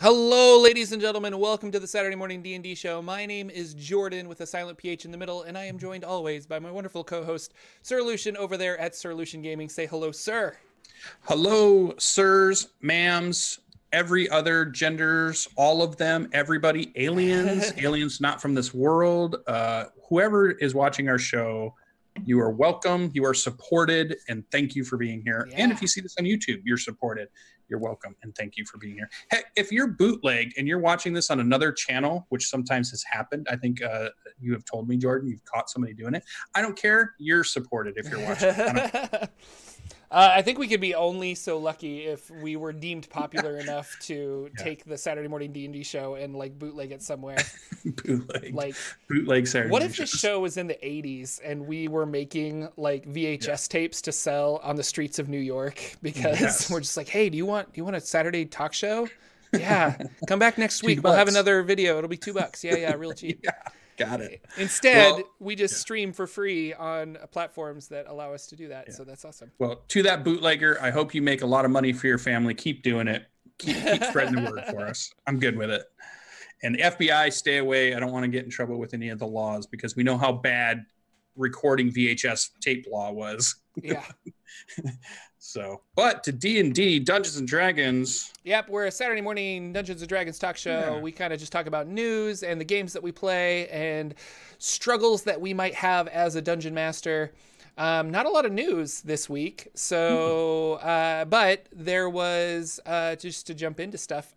Hello, ladies and gentlemen. Welcome to the Saturday Morning D&D Show. My name is Jordan with a silent PH in the middle, and I am joined always by my wonderful co-host, Sir Lucian, over there at Sir Lucian Gaming. Say hello, sir. Hello, sirs, ma'ams, every other genders, all of them, everybody, aliens, aliens not from this world. Whoever is watching our show, you are welcome, you are supported, and thank you for being here. Yeah. And if you see this on YouTube, you're supported. You're welcome, and thank you for being here. Heck, if you're bootlegged and you're watching this on another channel, which sometimes has happened, I think you have told me, Jordan, you've caught somebody doing it. I don't care. You're supported if you're watching. I think we could be only so lucky if we were deemed popular enough to take the Saturday Morning D&D Show and like bootleg it somewhere. bootleg Saturday. What if the show was in the 80s and we were making like VHS tapes to sell on the streets of New York because we're just like, hey, do you want a Saturday talk show? Yeah, come back next week. We'll have another video. It'll be $2. Yeah, real cheap. Yeah. Got it. Instead, we just stream for free on platforms that allow us to do that. So that's awesome. Well, to that bootlegger, I hope you make a lot of money for your family. Keep doing it. Keep spreading the word for us. I'm good with it. And the FBI, stay away. I don't want to get in trouble with any of the laws because we know how bad recording VHS tape law was. Yeah. So, but to D&D, Dungeons and Dragons. Yep, we're a Saturday morning Dungeons and Dragons talk show. Yeah. We kind of just talk about news and the games that we play and struggles that we might have as a dungeon master. Not a lot of news this week, so but there was just to jump into stuff.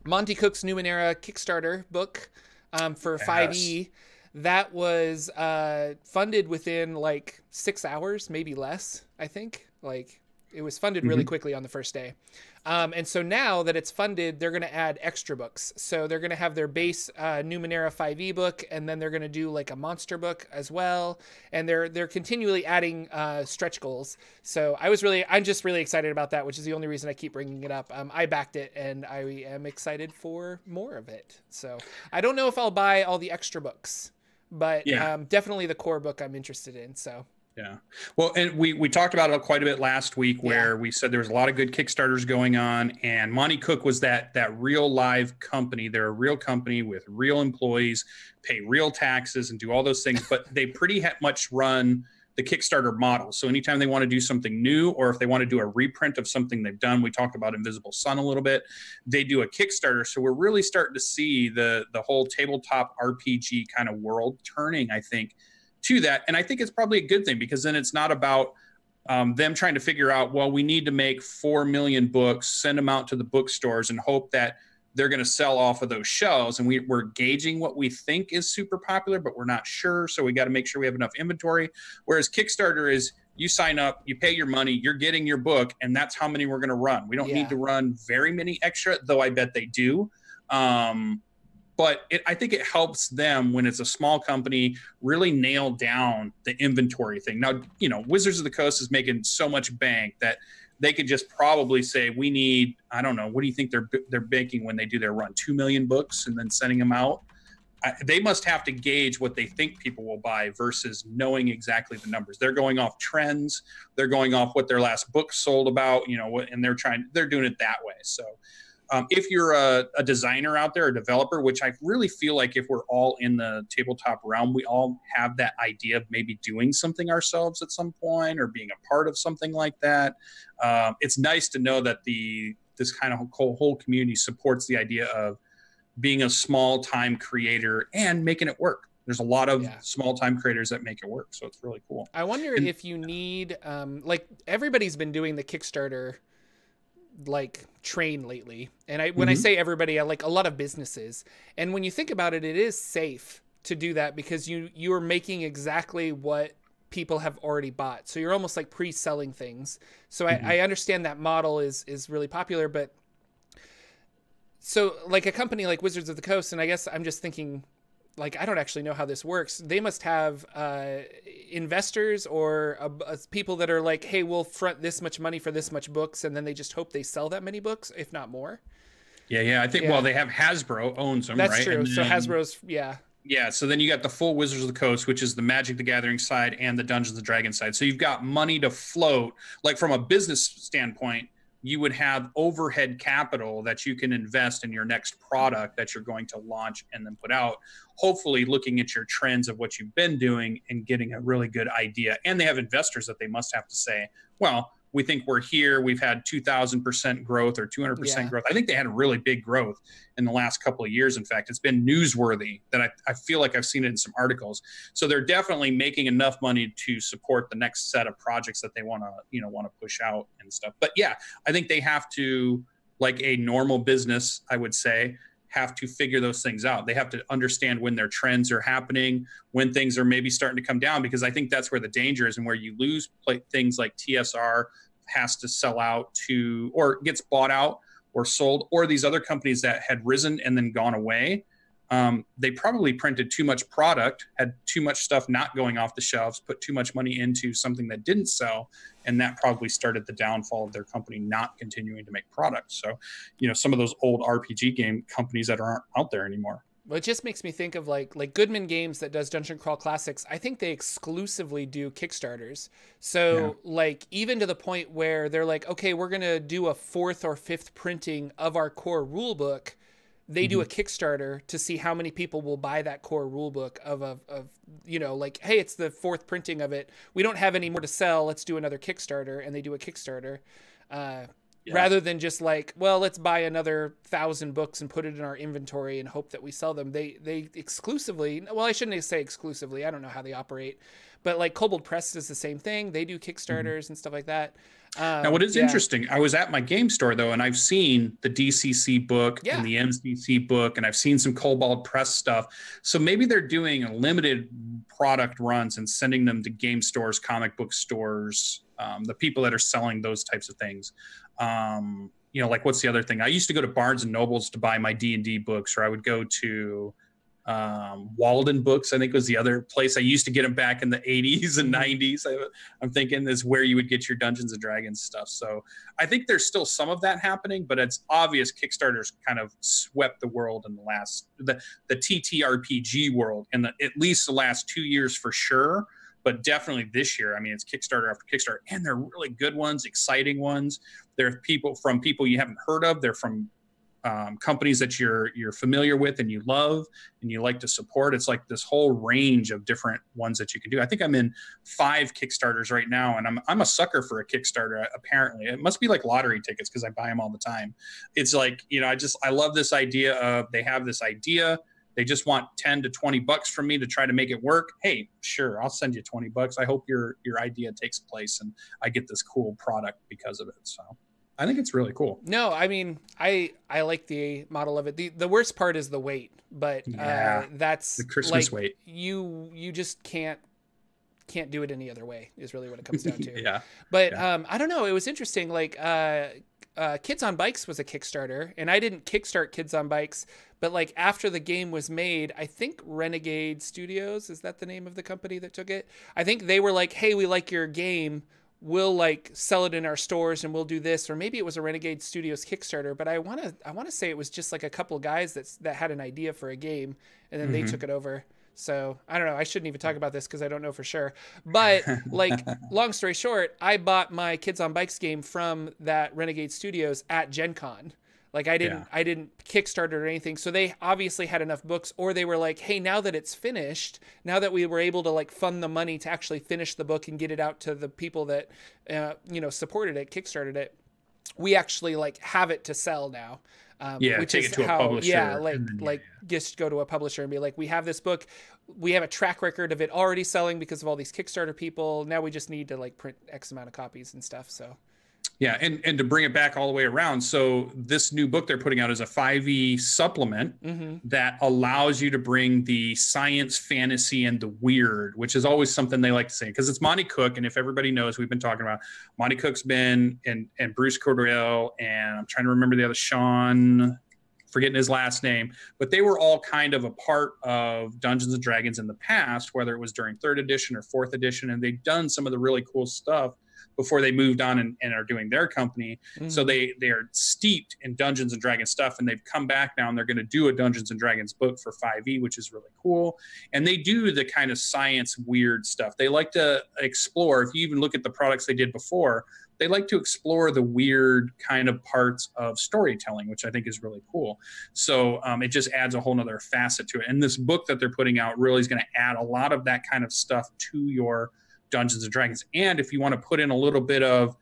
Monty Cook's Numenera Kickstarter book for 5e. That was funded within like 6 hours, maybe less, I think. Like it was funded really quickly on the first day. And so now that it's funded, they're going to add extra books. So they're going to have their base Numenera 5e book, and then they're going to do like a monster book as well. And they're continually adding stretch goals. So I'm just really excited about that, which is the only reason I keep bringing it up. I backed it, and I am excited for more of it. So I don't know if I'll buy all the extra books, but definitely the core book I'm interested in. So. Yeah. Well, and we talked about it quite a bit last week where we said there was a lot of good Kickstarters going on, and Monty Cook was that real live company. They're a real company with real employees, pay real taxes and do all those things, but they pretty much run the Kickstarter model. So anytime they want to do something new, or if they want to do a reprint of something they've done, we talked about Invisible Sun a little bit, they do a Kickstarter. So we're really starting to see the whole tabletop RPG kind of world turning, I think, to that. And I think it's probably a good thing because then it's not about them trying to figure out, well, we need to make 4 million books, send them out to the bookstores and hope that they're going to sell off of those shelves. And we're gauging what we think is super popular, but we're not sure. So we got to make sure we have enough inventory. Whereas Kickstarter is you sign up, you pay your money, you're getting your book, and that's how many we're going to run. We don't need to run very many extra, though I bet they do. But I think it helps them when it's a small company really nail down the inventory thing. Now, Wizards of the Coast is making so much bank that they could just probably say, we need, I don't know, what do you think they're making when they do their run? 2 million books and then sending them out? They must have to gauge what they think people will buy versus knowing exactly the numbers. They're going off trends. They're going off what their last book sold about, and they're doing it that way. So, if you're a designer out there, a developer, which I really feel like if we're all in the tabletop realm, we all have that idea of maybe doing something ourselves at some point or being a part of something like that. It's nice to know that this kind of whole community supports the idea of being a small-time creator and making it work. There's a lot of small-time creators that make it work, so it's really cool. I wonder if you need, like everybody's been doing the Kickstarter like train lately, and when I say everybody, I like a lot of businesses, and when you think about it, it is safe to do that because you are making exactly what people have already bought, so you're almost like pre-selling things. So I understand that model is really popular, but so like a company like Wizards of the Coast, and I guess I'm just thinking, like, I don't actually know how this works. They must have investors or people that are like, hey, we'll front this much money for this much books. And then they just hope they sell that many books, if not more. Yeah. I think, well, they have Hasbro owns them, That's right? That's true. So Hasbro's, Yeah, so then you got the full Wizards of the Coast, which is the Magic the Gathering side and the Dungeons and Dragons side. So you've got money to float. Like from a business standpoint, you would have overhead capital that you can invest in your next product that you're going to launch and then put out, hopefully looking at your trends of what you've been doing and getting a really good idea. And they have investors that they must have to say, well, we think we're here. We've had 2,000% growth or 200% growth. I think they had a really big growth in the last couple of years. In fact, it's been newsworthy that I feel like I've seen it in some articles. So they're definitely making enough money to support the next set of projects that they want to push out and stuff. But yeah, I think they have to, like a normal business, I would say, have to figure those things out. They have to understand when their trends are happening, when things are maybe starting to come down, because I think that's where the danger is and where you lose things like TSR has to sell out to, or gets bought out or sold, or these other companies that had risen and then gone away. They probably printed too much product, had too much stuff not going off the shelves, put too much money into something that didn't sell, and that probably started the downfall of their company not continuing to make products. So, some of those old RPG game companies that aren't out there anymore. Well, it just makes me think of like Goodman Games that does Dungeon Crawl Classics. I think they exclusively do Kickstarters. So like even to the point where they're like, okay, we're going to do a 4th or 5th printing of our core rule book. They do a Kickstarter to see how many people will buy that core rule book of like, hey, it's the 4th printing of it. We don't have any more to sell. Let's do another Kickstarter. And they do a Kickstarter rather than just like, well, let's buy another 1,000 books and put it in our inventory and hope that we sell them. They exclusively, well, I shouldn't say exclusively. I don't know how they operate, but like Kobold Press does the same thing. They do Kickstarters and stuff like that. Now, what is interesting, I was at my game store, though, and I've seen the DCC book and the MCC book, and I've seen some Kobold Press stuff. So maybe they're doing limited product runs and sending them to game stores, comic book stores, the people that are selling those types of things. Like what's the other thing? I used to go to Barnes and Nobles to buy my D&D books, or I would go to Walden Books, I think was the other place. I used to get them back in the 80s and 90s. I'm thinking is where you would get your Dungeons and Dragons stuff. So I think there's still some of that happening, but it's obvious Kickstarter's kind of swept the world in the TTRPG world in at least the last 2 years for sure. But definitely this year, I mean, it's Kickstarter after Kickstarter, and they're really good ones, exciting ones. They're people you haven't heard of. They're from companies that you're familiar with and you love and you like to support. It's like this whole range of different ones that you can do. I think I'm in 5 Kickstarters right now, and I'm a sucker for a Kickstarter. Apparently, it must be like lottery tickets because I buy them all the time. It's like, I love this idea of they have this idea. They just want 10 to 20 bucks from me to try to make it work. Hey, sure, I'll send you 20 bucks. I hope your idea takes place and I get this cool product because of it. So I think it's really cool. No, I mean, I like the model of it. The worst part is the wait, but that's the Christmas wait. You just can't do it any other way is really what it comes down to. But I don't know. It was interesting. Like Kids on Bikes was a Kickstarter, and I didn't kickstart Kids on Bikes, but like after the game was made, I think Renegade Studios, is that the name of the company that took it? I think they were like, hey, we like your game. We'll like sell it in our stores and we'll do this. Or maybe it was a Renegade Studios Kickstarter, but I want to say it was just like a couple of guys that had an idea for a game, and then they took it over. So I don't know. I shouldn't even talk about this because I don't know for sure. But like, long story short, I bought my Kids on Bikes game from that Renegade Studios at Gen Con. Like I didn't Kickstarter or anything. So they obviously had enough books, or they were like, hey, now that it's finished, now that we were able to like fund the money to actually finish the book and get it out to the people that, supported it, Kickstarted it, we actually like have it to sell now. Which take is it to a publisher. Just go to a publisher and be like, we have this book, we have a track record of it already selling because of all these Kickstarter people. Now we just need to like print X amount of copies and stuff. So yeah, and to bring it back all the way around, so this new book they're putting out is a 5e supplement that allows you to bring the science, fantasy, and the weird, which is always something they like to say, because it's Monty Cook, and if everybody knows, we've been talking about Monty Cook's been, and Bruce Cordell, and I'm trying to remember the other, Sean, forgetting his last name, but they were all kind of a part of Dungeons and Dragons in the past, whether it was during 3rd edition or 4th edition, and they've done some of the really cool stuff before they moved on and are doing their company. So they are steeped in Dungeons and Dragons stuff, and they've come back now and they're going to do a Dungeons and Dragons book for 5e, which is really cool. And they do the kind of science weird stuff. They like to explore. If you even look at the products they did before, they like to explore the weird kind of parts of storytelling, which I think is really cool. So it just adds a whole nother facet to it. And this book that they're putting out really is going to add a lot of that kind of stuff to your Dungeons and Dragons. And if you want to put in a little bit of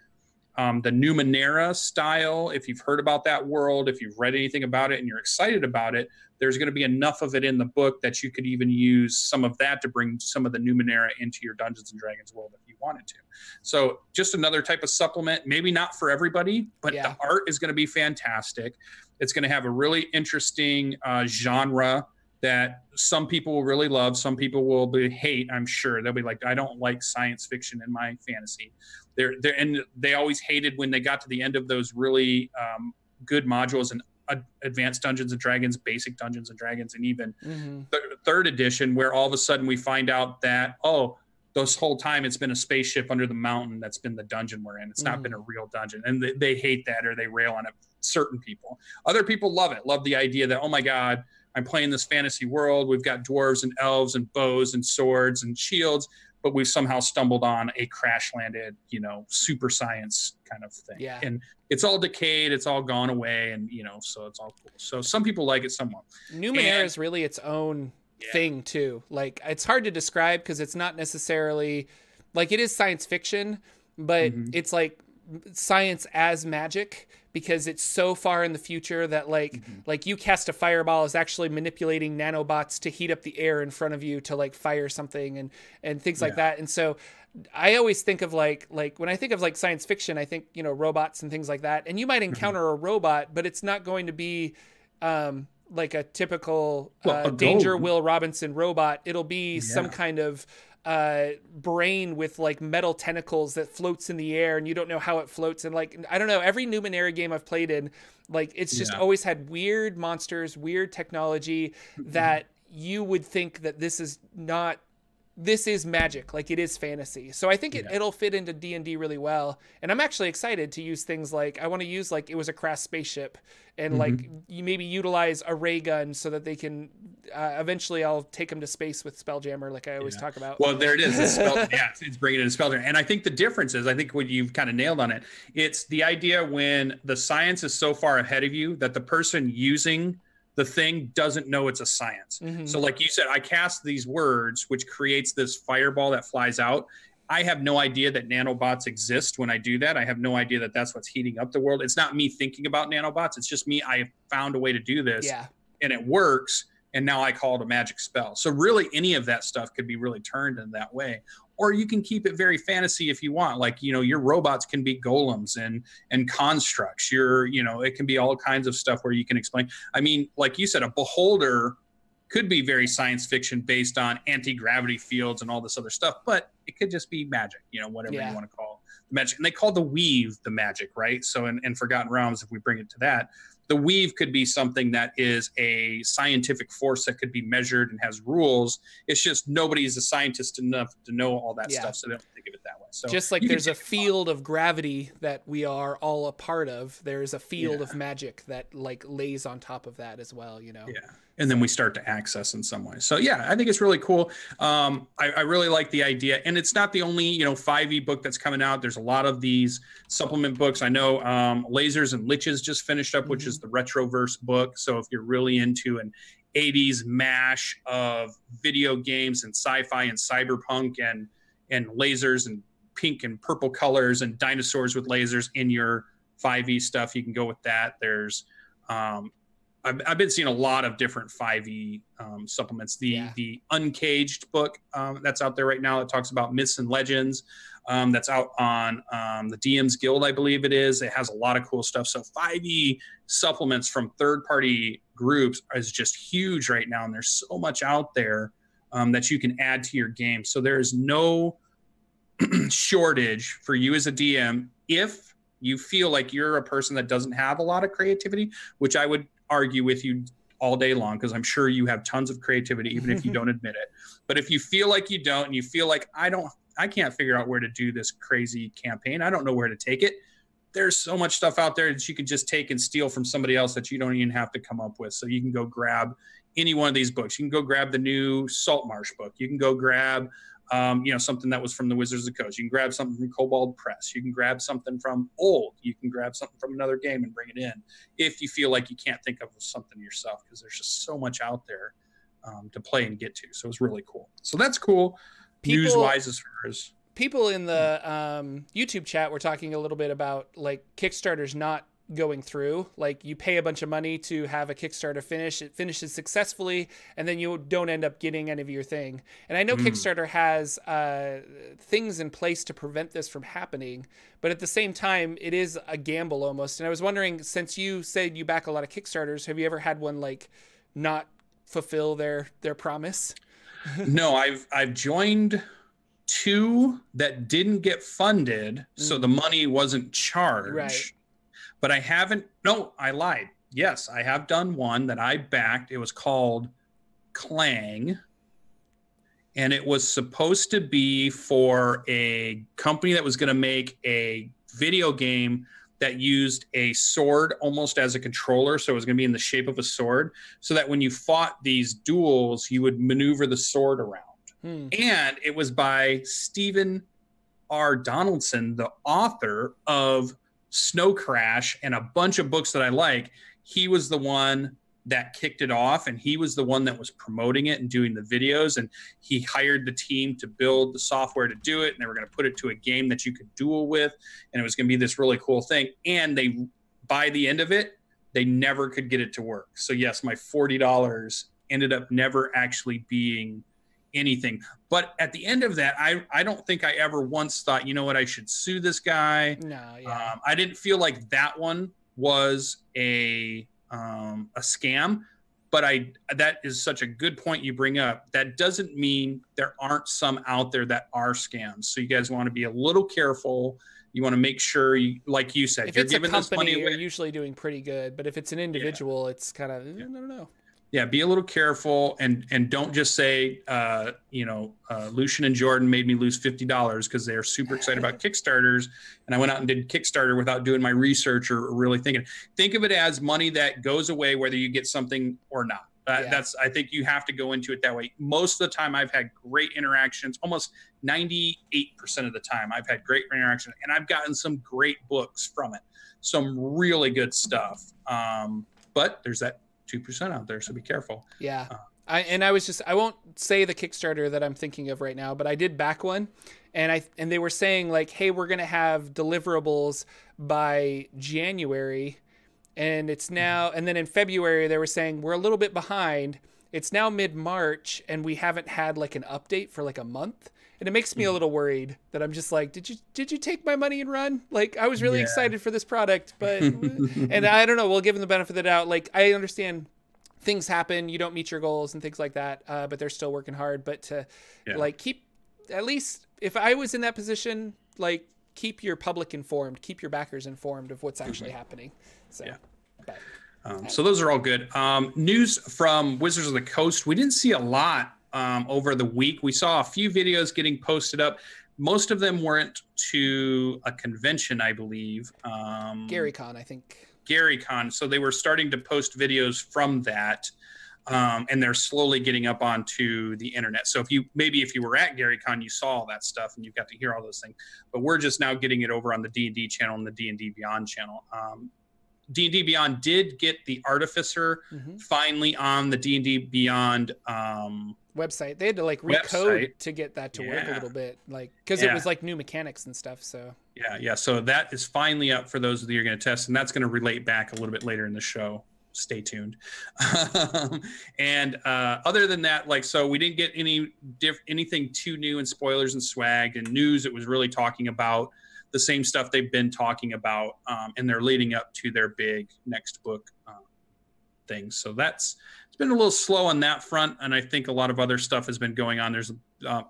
the Numenera style, if you've heard about that world, if you've read anything about it and you're excited about it, there's going to be enough of it in the book that you could even use some of that to bring some of the Numenera into your Dungeons and Dragons world if you wanted to. So just another type of supplement, maybe not for everybody, but the art is going to be fantastic. It's going to have a really interesting genre that some people will really love. Some people will hate, I'm sure. They'll be like, I don't like science fiction in my fantasy. And they always hated when they got to the end of those really good modules and Advanced Dungeons and Dragons, Basic Dungeons and Dragons, and even third edition, where all of a sudden we find out that, oh, this whole time it's been a spaceship under the mountain that's been the dungeon we're in. It's not been a real dungeon. And they hate that, or they rail on it. Certain people. Other people love it, love the idea that, oh my God, I'm playing this fantasy world. We've got dwarves and elves and bows and swords and shields, but we've somehow stumbled on a crash landed, super science kind of thing. Yeah. And it's all decayed. It's all gone away. And, so it's all cool. So some people like it somewhat. Numenera is really its own thing too. Like, it's hard to describe because it's not necessarily like, it is science fiction, but it's like science as magic, because it's so far in the future that like you cast a fireball is actually manipulating nanobots to heat up the air in front of you to like fire something and things like that. And so I always think of like when I think of like science fiction, I think, robots and things like that. And you might encounter a robot, but it's not going to be like a typical Danger Will Robinson robot. It'll be some kind of brain with like metal tentacles that floats in the air, and you don't know how it floats. And like, I don't know, every Numenera game I've played in, like, it's just always had weird monsters, weird technology that you would think that this is magic, like it is fantasy. So I think it'll fit into D&D really well. And I'm actually excited to use things like, I want to use like, it was a crash spaceship, and like you maybe utilize a ray gun so that they can eventually I'll take them to space with Spelljammer, like I always talk about. Well, there it is. It's bringing it to Spelljammer. And I think the difference is, I think what you've kind of nailed on it, it's the idea when the science is so far ahead of you that the person using the thing doesn't know it's a science. So like you said, I cast these words, which creates this fireball that flies out. I have no idea that nanobots exist when I do that. I have no idea that that's what's heating up the world. It's not me thinking about nanobots. It's just me. I found a way to do this and it works. And now I call it a magic spell. So really any of that stuff could be really turned in that way. Or you can keep it very fantasy if you want. Like, your robots can be golems and constructs. It can be all kinds of stuff where you can explain. I mean, like you said, a beholder could be very science fiction based on anti-gravity fields and all this other stuff, but it could just be magic, whatever you want to call the magic. And they call the weave the magic, right? So in Forgotten Realms, if we bring it to that, the weave could be something that is a scientific force that could be measured and has rules. It's just nobody's a scientist enough to know all that stuff, so they don't think of it that way. So just like there's a field of gravity that we are all a part of, there's a field of magic that like lays on top of that as well, Yeah. And then we start to access in some way. So yeah, I think it's really cool. I really like the idea. And it's not the only, 5e book that's coming out. There's a lot of these supplement books. I know Lasers and Liches just finished up, which is the Retroverse book. So if you're really into an 80s mash of video games and sci-fi and cyberpunk and lasers and pink and purple colors and dinosaurs with lasers in your 5e stuff, you can go with that. There's I've been seeing a lot of different 5e supplements. The Uncaged book that's out there right now that talks about myths and legends, that's out on the DMSGuild, I believe it is. It has a lot of cool stuff. So 5e supplements from third-party groups is just huge right now, and there's so much out there that you can add to your game. So there is no shortage for you as a DM if you feel like you're a person that doesn't have a lot of creativity, which I would argue with you all day long, because I'm sure you have tons of creativity, even if you don't admit it. But if you feel like you don't, and you feel like I don't I can't figure out where to do this crazy campaign. I don't know where to take it. There's so much stuff out there that you can just take and steal from somebody else that you don't even have to come up with. So you can go grab any one of these books. You can go grab the new Saltmarsh book. You can go grab, something that was from the Wizards of the Coast. You can grab something from Kobold Press. You can grab something from Old. You can grab something from another game and bring it in if you feel like you can't think of something yourself, because there's just so much out there to play and get to. So it's really cool. So that's cool. News-wise as far as... People in the YouTube chat were talking a little bit about like Kickstarters not going through. Like you pay a bunch of money to have a Kickstarter finish, it finishes successfully, and then you don't end up getting any of your thing. And I know Kickstarter has things in place to prevent this from happening, but at the same time, it is a gamble almost. And I was wondering, since you said you back a lot of Kickstarters, have you ever had one like not fulfill their promise? No, I've joined 2 that didn't get funded, so the money wasn't charged. Right. But I haven't. No, I lied. Yes, I have done one that I backed. It was called Clang, and it was supposed to be for a company that was going to make a video game that used a sword almost as a controller. So it was going to be in the shape of a sword, so that when you fought these duels, you would maneuver the sword around. And it was by Stephen R. Donaldson, the author of Snow Crash and a bunch of books that I like. He was the one that kicked it off, and he was the one that was promoting it and doing the videos, and he hired the team to build the software to do it, and they were going to put it to a game that you could duel with, and it was going to be this really cool thing. And they, by the end of it, they never could get it to work. So yes, my $40 ended up never actually being anything. But at the end of that, I don't think I ever once thought, you know what, I should sue this guy. No, yeah. I didn't feel like that one was a scam. But that is such a good point you bring up. That doesn't mean there aren't some out there that are scams. So you guys want to be a little careful. You want to make sure, like you said, if you're giving this money away, you're usually doing pretty good. But if it's an individual, it's kind of, I don't know. Yeah, be a little careful, and don't just say, Lucian and Jordan made me lose $50 because they're super excited about Kickstarters, and I went out and did Kickstarter without doing my research or really thinking. Think of it as money that goes away whether you get something or not. I think you have to go into it that way. Most of the time, I've had great interactions. Almost 98% of the time, I've had great interaction, and I've gotten some great books from it. Some really good stuff. But there's that 2% out there, so be careful. Yeah. I won't say the Kickstarter that I'm thinking of right now, but I did back one, and they were saying like, hey, we're going to have deliverables by January, and it's now, and then in February they were saying we're a little bit behind. It's now mid-March and we haven't had like an update for like a month. And it makes me a little worried that I'm just like, did you take my money and run? Like, I was really excited for this product, but, and I don't know, we'll give them the benefit of the doubt. Like, I understand things happen, you don't meet your goals and things like that, but they're still working hard. But to like keep, at least if I was in that position, like keep your public informed, keep your backers informed of what's actually happening. So, so those are all good. News from Wizards of the Coast. We didn't see a lot over the week. We saw a few videos getting posted up. Most of them weren't to a convention, I believe. GaryCon, I think. GaryCon. So they were starting to post videos from that, and they're slowly getting up onto the internet. So if you were at GaryCon, you saw all that stuff and you got to hear all those things. But we're just now getting it over on the D&D channel and the D&D Beyond channel. D&D Beyond did get the Artificer finally on the D&D Beyond website. They had to like recode to get that to work a little bit, like because it was like new mechanics and stuff. So so that is finally up for those of you who are going to test, and that's going to relate back a little bit later in the show. Stay tuned. And other than that, like, so we didn't get anything too new in spoilers and swag and news. It was really talking about the same stuff they've been talking about, and they're leading up to their big next book things. So it's been a little slow on that front, and I think a lot of other stuff has been going on. There's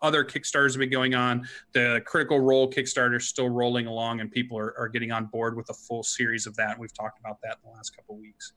other Kickstarters have been going on. The Critical Role Kickstarter is still rolling along, and people are getting on board with a full series of that. We've talked about that in the last couple of weeks.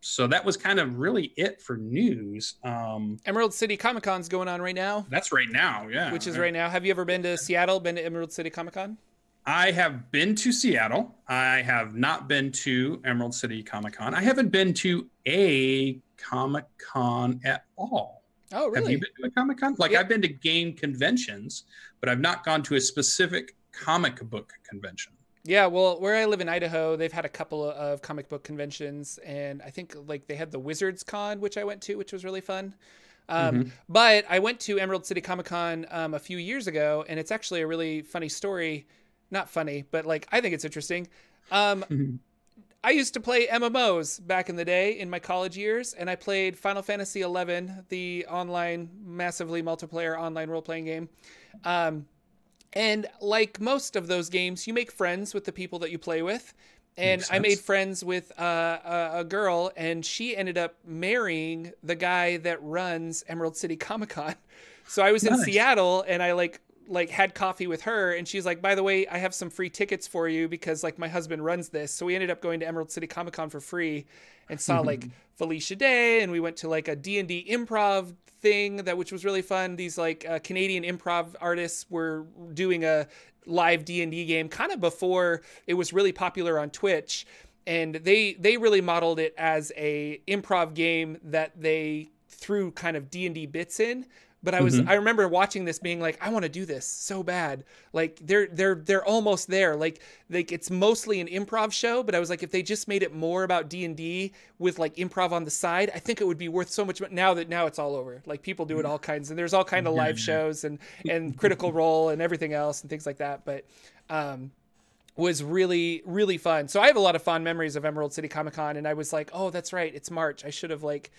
So that was kind of really it for news. Emerald City Comic Con's going on right now. That's right now, yeah. Which is right now. Have you ever been to Seattle? Been to Emerald City Comic Con? I have been to Seattle. I have not been to Emerald City Comic Con. I haven't been to a Comic Con at all. Oh, really? Have you been to a Comic Con? Like, I've been to game conventions, but I've not gone to a specific comic book convention. Yeah, well, where I live in Idaho, they've had a couple of comic book conventions, and I think like they had the Wizards Con, which I went to, which was really fun. But I went to Emerald City Comic Con a few years ago, and it's actually a really funny story. Not funny, but like I think it's interesting. I used to play MMOs back in the day in my college years, and I played Final Fantasy XI, the online, massively multiplayer online role-playing game. And like most of those games, you make friends with the people that you play with. And I made friends with a girl, and she ended up marrying the guy that runs Emerald City Comic Con. So I was in Seattle, and I like had coffee with her, and she's like, by the way, I have some free tickets for you because like my husband runs this. So we ended up going to Emerald City Comic Con for free and saw like Felicia Day, and we went to like a D&D improv thing which was really fun. These like Canadian improv artists were doing a live D&D game kind of before it was really popular on Twitch, and they really modeled it as a improv game that they threw kind of D&D bits in. But I remember watching this being like, I want to do this so bad. Like they're almost there. Like it's mostly an improv show, but I was like, if they just made it more about D&D with like improv on the side, I think it would be worth so much. Now it's all over. Like people do it all kinds, and there's all kind of live shows and Critical Role and everything else and things like that. But was really, really fun. So I have a lot of fond memories of Emerald City Comic Con, and I was like, oh, that's right, it's March. I should have like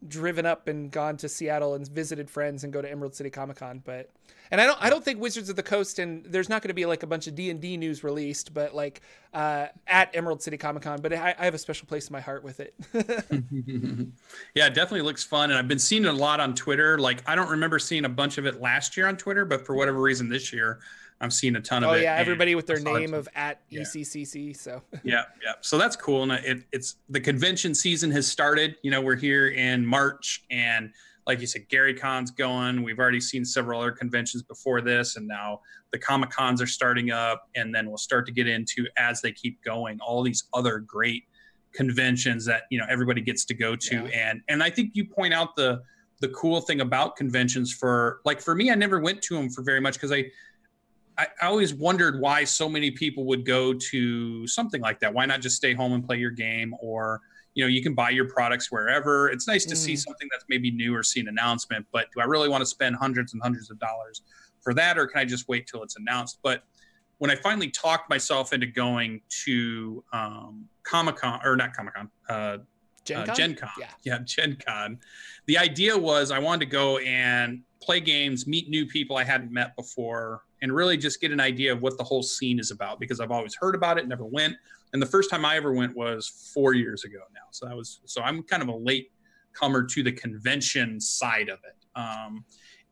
driven up and gone to Seattle and visited friends and go to Emerald City Comic Con. But I don't think Wizards of the Coast, and there's not going to be like a bunch of D&D news released, but like at Emerald City Comic Con. But I have a special place in my heart with it. Yeah, it definitely looks fun, and I've been seeing it a lot on Twitter. Like I don't remember seeing a bunch of it last year on Twitter, but for whatever reason this year I'm seeing a ton of it. Oh yeah, everybody with their name of @ECCC. So yeah. So that's cool. And it's the convention season has started. You know, we're here in March, and like you said, Gary Con's going. We've already seen several other conventions before this, and now the Comic Cons are starting up, and then we'll start to get into, as they keep going, all these other great conventions that, you know, everybody gets to go to. Yeah. And I think you point out the cool thing about conventions for me, I never went to them for very much because I always wondered why so many people would go to something like that. Why not just stay home and play your game? Or, you know, you can buy your products wherever. It's nice to see something that's maybe new or see an announcement, but do I really want to spend hundreds and hundreds of dollars for that? Or can I just wait till it's announced? But when I finally talked myself into going to Comic-Con, or not Comic-Con, Gen Con. Yeah, Gen Con. The idea was I wanted to go and play games, meet new people I hadn't met before, and really just get an idea of what the whole scene is about, because I've always heard about it, never went. And the first time I ever went was 4 years ago now. So I'm kind of a late comer to the convention side of it.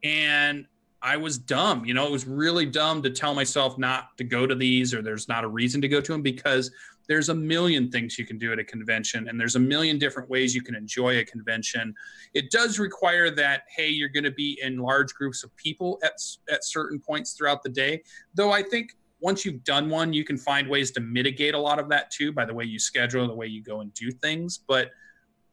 And I was dumb. You know, it was really dumb to tell myself not to go to these, or there's not a reason to go to them, because there's a million things you can do at a convention, and there's a million different ways you can enjoy a convention. It does require that, hey, you're going to be in large groups of people at certain points throughout the day. Though I think once you've done one, you can find ways to mitigate a lot of that too, by the way you schedule, the way you go and do things. But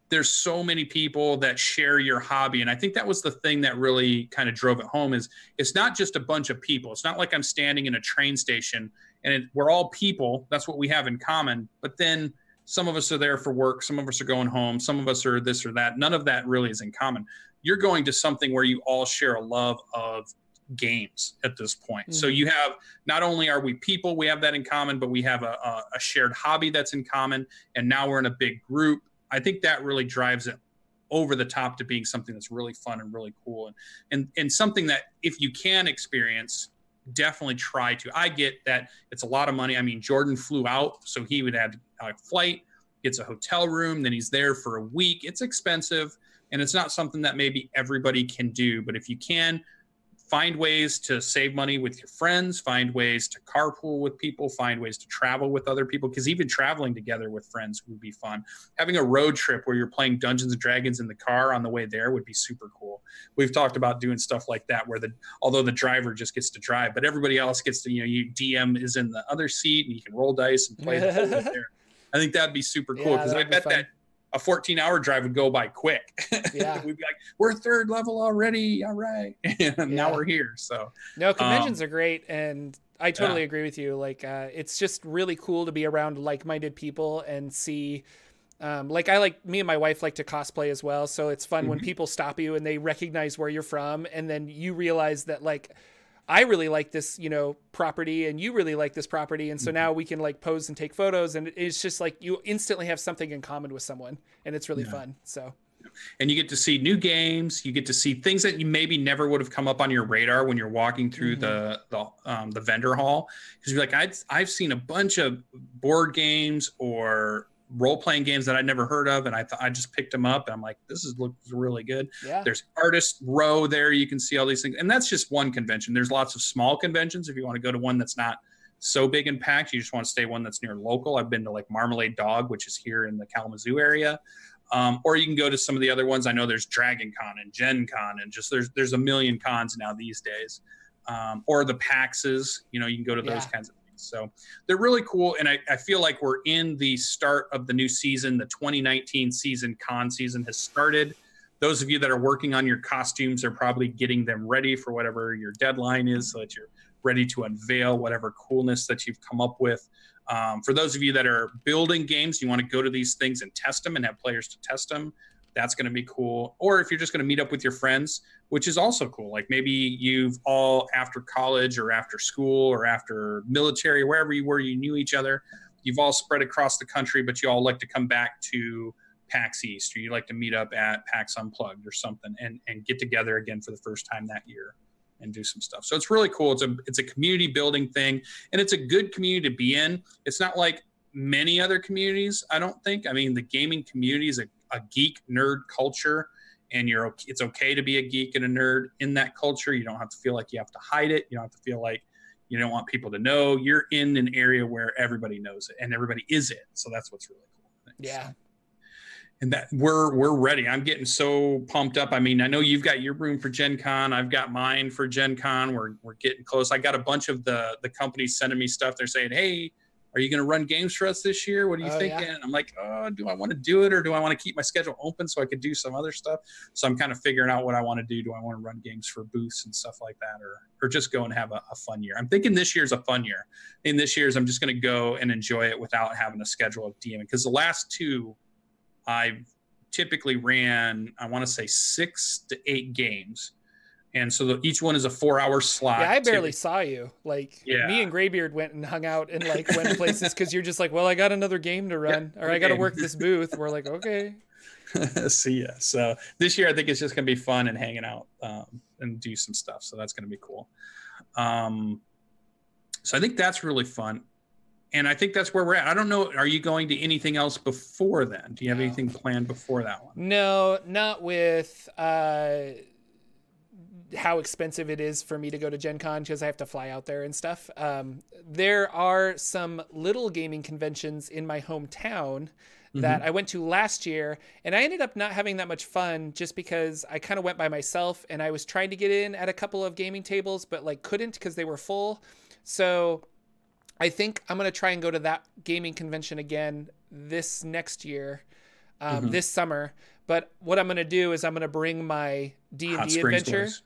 there's so many people that share your hobby. And I think that was the thing that really kind of drove it home, is it's not just a bunch of people. It's not like I'm standing in a train station and we're all people. That's what we have in common. But then some of us are there for work. Some of us are going home. Some of us are this or that. None of that really is in common. You're going to something where you all share a love of games at this point. So you have, not only are we people, we have that in common, but we have a shared hobby that's in common. And now we're in a big group. I think that really drives it over the top to being something that's really fun and really cool, and something that if you can experience, definitely try to. I get that it's a lot of money. I mean, Jordan flew out, so he would have a flight, gets a hotel room, then he's there for a week. It's expensive, and it's not something that maybe everybody can do. But if you can find ways to save money with your friends, find ways to carpool with people, find ways to travel with other people, because even traveling together with friends would be fun. Having a road trip where you're playing Dungeons and Dragons in the car on the way there would be super cool. We've talked about doing stuff like that where although the driver just gets to drive, but everybody else gets to, you DM is in the other seat and you can roll dice and play the whole way there. I think that'd be super cool, because I bet that a 14-hour drive would go by quick. Yeah. We'd be like, we're third level already. All right. And now we're here. So no, conventions are great. And I totally agree with you. Like, it's just really cool to be around like-minded people and see, me and my wife like to cosplay as well. So it's fun when people stop you and they recognize where you're from. And then you realize that, like, I really like this, property, and you really like this property. And so now we can like pose and take photos, and it's just like you instantly have something in common with someone, and it's really fun. So, and you get to see new games, you get to see things that you maybe never would have come up on your radar when you're walking through the vendor hall. Because you're like, I've seen a bunch of board games or role-playing games that I'd never heard of, and I just picked them up, and I'm like, looks really good. There's artist row there, you can see all these things, and that's just one convention. There's lots of small conventions. If you want to go to one that's not so big and packed, you just want to stay one that's near local. I've been to like Marmalade Dog, which is here in the Kalamazoo area, or you can go to some of the other ones. I know there's Dragon Con and Gen Con, and just there's a million cons now these days, or the PAXs, you can go to those kinds of things. So they're really cool. And I feel like we're in the start of the new season. The 2019 con season has started. Those of you that are working on your costumes are probably getting them ready for whatever your deadline is, so that you're ready to unveil whatever coolness that you've come up with. For those of you that are building games, you want to go to these things and test them and have players to test them. That's going to be cool. Or if you're just going to meet up with your friends, which is also cool. Like maybe you've all, after college or after school or after military, wherever you were, you knew each other. You've all spread across the country, but you all like to come back to PAX East, or you like to meet up at PAX Unplugged or something, and get together again for the first time that year and do some stuff. So it's really cool. It's a community building thing, and it's a good community to be in. It's not like many other communities, I don't think. I mean, the gaming community is a geek nerd culture, and it's okay to be a geek and a nerd in that culture. You don't have to feel like you have to hide it. You don't have to feel like you don't want people to know. You're in an area where everybody knows it and everybody is it. So that's what's really cool. Yeah. And that we're ready. I'm getting so pumped up. I mean, I know you've got your room for Gen Con. I've got mine for Gen Con. We're getting close. I got a bunch of the companies sending me stuff. They're saying, hey, are you going to run games for us this year? What are you thinking? Yeah. I'm like, do I want to do it, or do I want to keep my schedule open so I could do some other stuff? So I'm kind of figuring out what I want to do. Do I want to run games for booths and stuff like that, or just go and have a fun year? I'm thinking this year's a fun year. In this year's, I'm just going to go and enjoy it without having a schedule of DMing. Because the last two, I typically ran, I want to say 6 to 8 games. And so each one is a 4-hour slot. Yeah, I barely saw you. Like, me and Graybeard went and hung out and like went places because you're just like, well, I got another game to run, or I got to work this booth. We're like, okay. See ya. So this year, I think it's just going to be fun and hanging out and do some stuff. So that's going to be cool. So I think that's really fun. And I think that's where we're at. I don't know. Are you going to anything else before then? Do you have anything planned before that one? No, not with how expensive it is for me to go to Gen Con, because I have to fly out there and stuff. There are some little gaming conventions in my hometown that I went to last year, and I ended up not having that much fun just because I kind of went by myself, and I was trying to get in at a couple of gaming tables, but like couldn't because they were full. So I think I'm going to try and go to that gaming convention again this next year, this summer. But what I'm going to do is I'm going to bring my D&D adventure. Boys.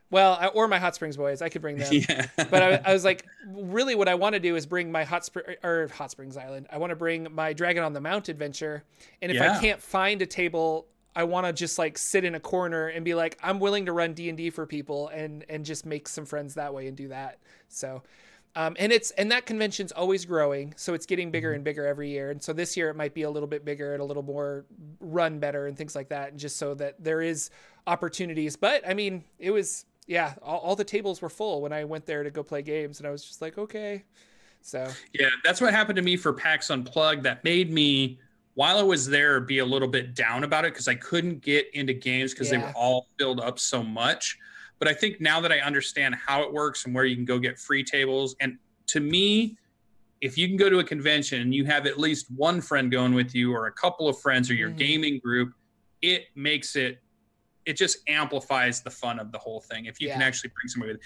Well, or my Hot Springs boys. I could bring them. Yeah. But I was like, really what I want to do is bring my Hot Springs Island. I want to bring my Dragon on the Mount adventure. And if I can't find a table, I want to just like sit in a corner and be like, I'm willing to run D&D for people and just make some friends that way and do that. So, and that convention's always growing. So it's getting bigger and bigger every year. And so this year it might be a little bit bigger and a little more run better and things like that. And just so that there is opportunities. But I mean, it was, all the tables were full when I went there to go play games, and I was just like, okay. So yeah, that's what happened to me for PAX Unplugged. That made me, while I was there, be a little bit down about it because I couldn't get into games because they were all filled up so much. But I think now that I understand how it works and where you can go get free tables, and to me, if you can go to a convention and you have at least one friend going with you or a couple of friends or your gaming group, it makes it just amplifies the fun of the whole thing. If you can actually bring somebody with.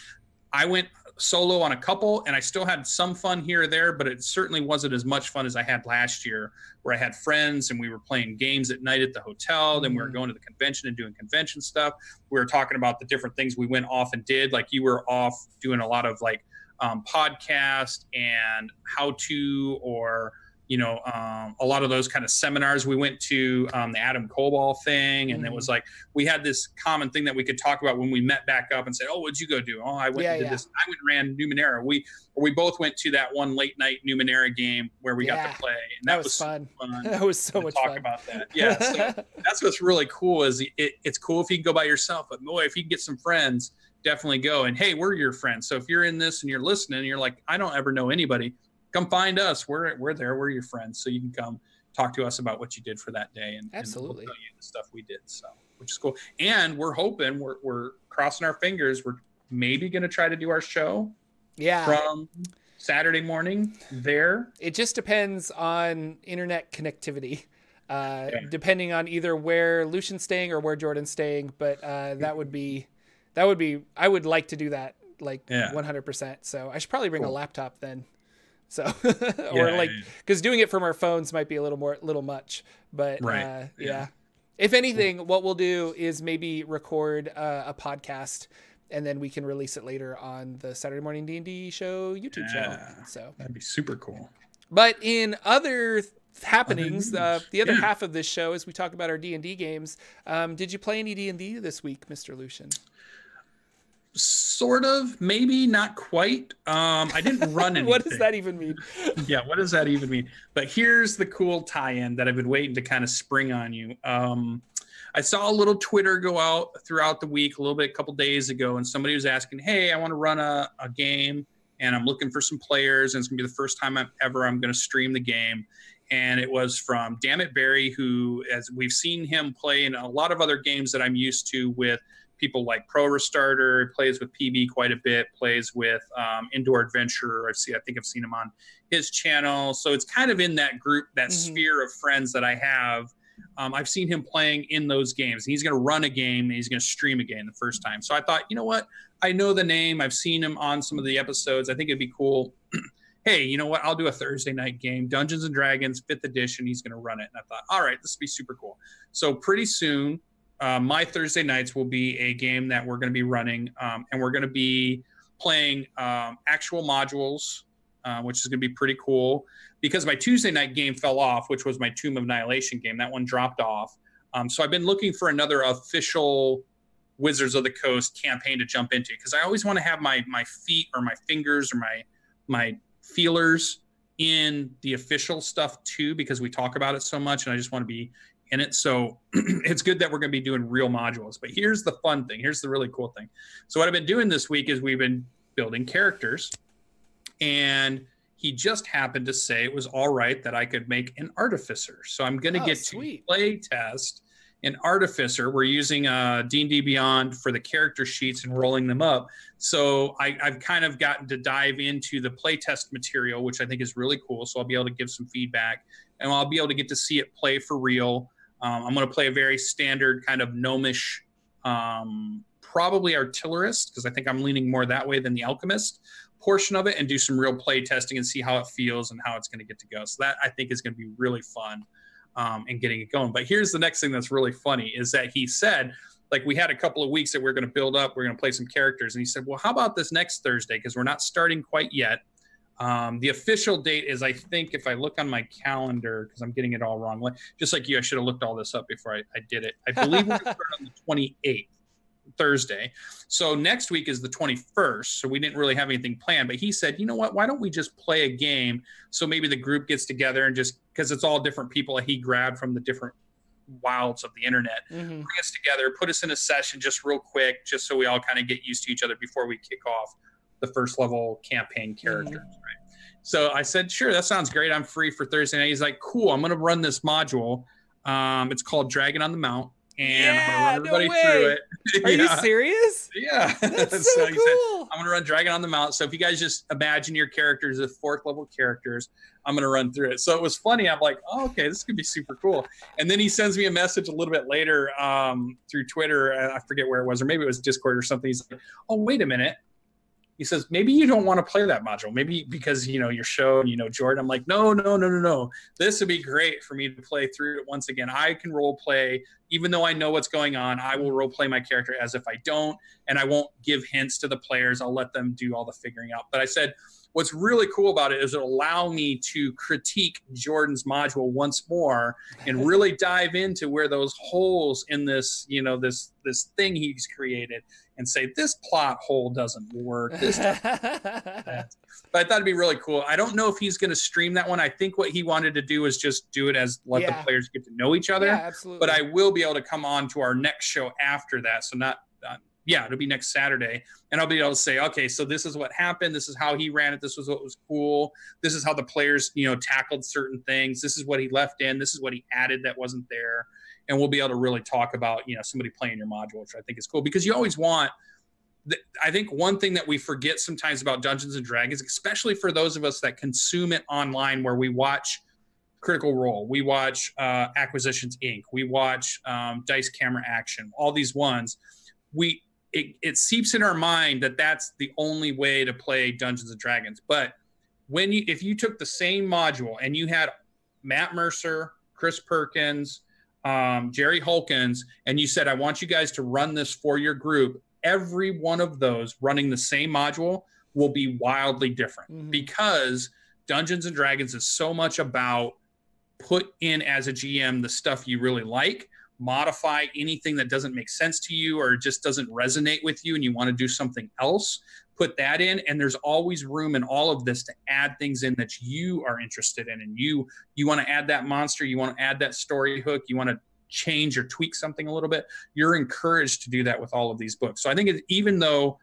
I went solo on a couple and I still had some fun here or there, but it certainly wasn't as much fun as I had last year, where I had friends and we were playing games at night at the hotel. Then we were going to the convention and doing convention stuff. We were talking about the different things we went off and did. Like you were off doing a lot of like podcast and how to, or a lot of those kind of seminars. We went to the Adam Cobol thing, and it was like we had this common thing that we could talk about when we met back up and said, "Oh, what'd you go do?" "Oh, I went and did this. I went and ran Numenera." We both went to that one late night Numenera game where we got to play, and that was fun. That was so much fun. Talk about that. Yeah, so that's what's really cool. Is it's cool if you can go by yourself, but boy, if you can get some friends, definitely go. And hey, we're your friends. So if you're in this and you're listening, and you're like, I don't ever know anybody, come find us. We're there. We're your friends. So you can come talk to us about what you did for that day, and absolutely we'll tell you the stuff we did. So, which is cool. And we're hoping, we're crossing our fingers. We're maybe going to try to do our show from Saturday morning there. It just depends on internet connectivity, depending on either where Lucian's staying or where Jordan's staying. But that would be, I would like to do that, like 100%. So I should probably bring a laptop then. So, or because doing it from our phones might be a little much, but if anything, what we'll do is maybe record a podcast, and then we can release it later on the Saturday Morning D&D Show YouTube channel. So that'd be super cool. But in other happenings, the other half of this show is we talk about our D&D games. Did you play any D&D this week, Mr. Lucian? Sort of, maybe not quite. I didn't run anything. What does that even mean? Yeah, what does that even mean? But here's the cool tie-in that I've been waiting to kind of spring on you. I saw a little Twitter go out throughout the week, a couple days ago, and somebody was asking, hey, I want to run a game, and I'm looking for some players, and it's going to be the first time I'm going to stream the game. And it was from Dammit Barry, who, as we've seen him play in a lot of other games that I'm used to with people like Pro Restarter, plays with PB quite a bit, plays with Indoor Adventure. I think I've seen him on his channel. So it's kind of in that group, that sphere of friends that I have. I've seen him playing in those games. And he's going to run a game, and he's going to stream a game the first time. So I thought, you know what? I know the name. I've seen him on some of the episodes. I think it'd be cool. Hey, you know what? I'll do a Thursday night game, Dungeons & Dragons, 5th edition. He's going to run it. And I thought, all right, this will be super cool. So pretty soon, my Thursday nights will be a game that we're going to be running, and we're going to be playing actual modules, which is going to be pretty cool, because my Tuesday night game fell off, which was my Tomb of Annihilation game. That one dropped off. So I've been looking for another official Wizards of the Coast campaign to jump into, because I always want to have my feet or my fingers or my feelers in the official stuff too, because we talk about it so much, and I just want to be in it. So it's good that we're going to be doing real modules. But here's the fun thing. Here's the really cool thing. So what I've been doing this week is we've been building characters, and he just happened to say it was all right that I could make an artificer. So I'm going to get to play test an artificer. We're using D&D Beyond for the character sheets and rolling them up. So I've kind of gotten to dive into the playtest material, which I think is really cool. So I'll be able to give some feedback, and I'll be able to get to see it play for real. I'm going to play a very standard kind of gnomish, probably artillerist, because I think I'm leaning more that way than the alchemist portion of it, and do some real play testing and see how it feels and how it's going to get to go. So that I think is going to be really fun, and getting it going. But here's the next thing that's really funny is that he said, like, we had a couple of weeks that we're going to build up, we're going to play some characters. And he said, well, how about this next Thursday? Because we're not starting quite yet. The official date is, I think, if I look on my calendar, because I'm getting it all wrong, just like you, I should have looked all this up before I did it. I believe we're going to start on the 28th, Thursday. So next week is the 21st. So we didn't really have anything planned. But he said, you know what? Why don't we just play a game? So maybe the group gets together and just, because it's all different people that he grabbed from the different wilds of the internet, bring us together, put us in a session just real quick, just so we all kind of get used to each other before we kick off the first level campaign characters, right? So I said, sure, that sounds great. I'm free for Thursday night. He's like, cool, I'm going to run this module. It's called Dragon on the Mount. and I'm gonna run no everybody way. through it. Are you serious? Yeah. That's so he cool. said, I'm gonna run Dragon on the Mount. So if you guys just imagine your characters as 4th level characters, I'm gonna run through it. So it was funny. I'm like, oh, okay, this could be super cool. And then he sends me a message a little bit later through Twitter. I forget where it was, or maybe it was Discord or something. He's like, oh, wait a minute. He says, maybe you don't want to play that module. Maybe because, you know, your show and, you know, Jordan. I'm like, no. This would be great for me to play through it once again. I can role play, even though I know what's going on. I will role play my character as if I don't, and I won't give hints to the players. I'll let them do all the figuring out. But I said, what's really cool about it is it'll allow me to critique Jordan's module once more and really dive into where those holes in this, you know, this thing he's created, and say, this plot hole doesn't work. This but I thought it'd be really cool. I don't know if he's going to stream that one. I think what he wanted to do is just do it as let the players get to know each other. Yeah, absolutely. But I will be able to come on to our next show after that. So not it'll be next Saturday. And I'll be able to say, okay, so this is what happened. This is how he ran it. This was what was cool. This is how the players, you know, tackled certain things. This is what he left in. This is what he added that wasn't there. And we'll be able to really talk about, you know, somebody playing your module, which I think is cool, because you always want, I think one thing that we forget sometimes about Dungeons and Dragons, especially for those of us that consume it online, where we watch Critical Role, we watch Acquisitions Inc., we watch Dice Camera Action, all these ones, it seeps in our mind that that's the only way to play Dungeons and Dragons. But if you took the same module and you had Matt Mercer, Chris Perkins, Jerry Hulkins, and you said, I want you guys to run this for your group, every one of those running the same module will be wildly different, because Dungeons and Dragons is so much about put in as a GM the stuff you really like, modify anything that doesn't make sense to you or just doesn't resonate with you and you want to do something else, put that in. And there's always room in all of this to add things in that you are interested in. And you want to add that monster, you want to add that story hook, you want to change or tweak something a little bit. You're encouraged to do that with all of these books. So I think even though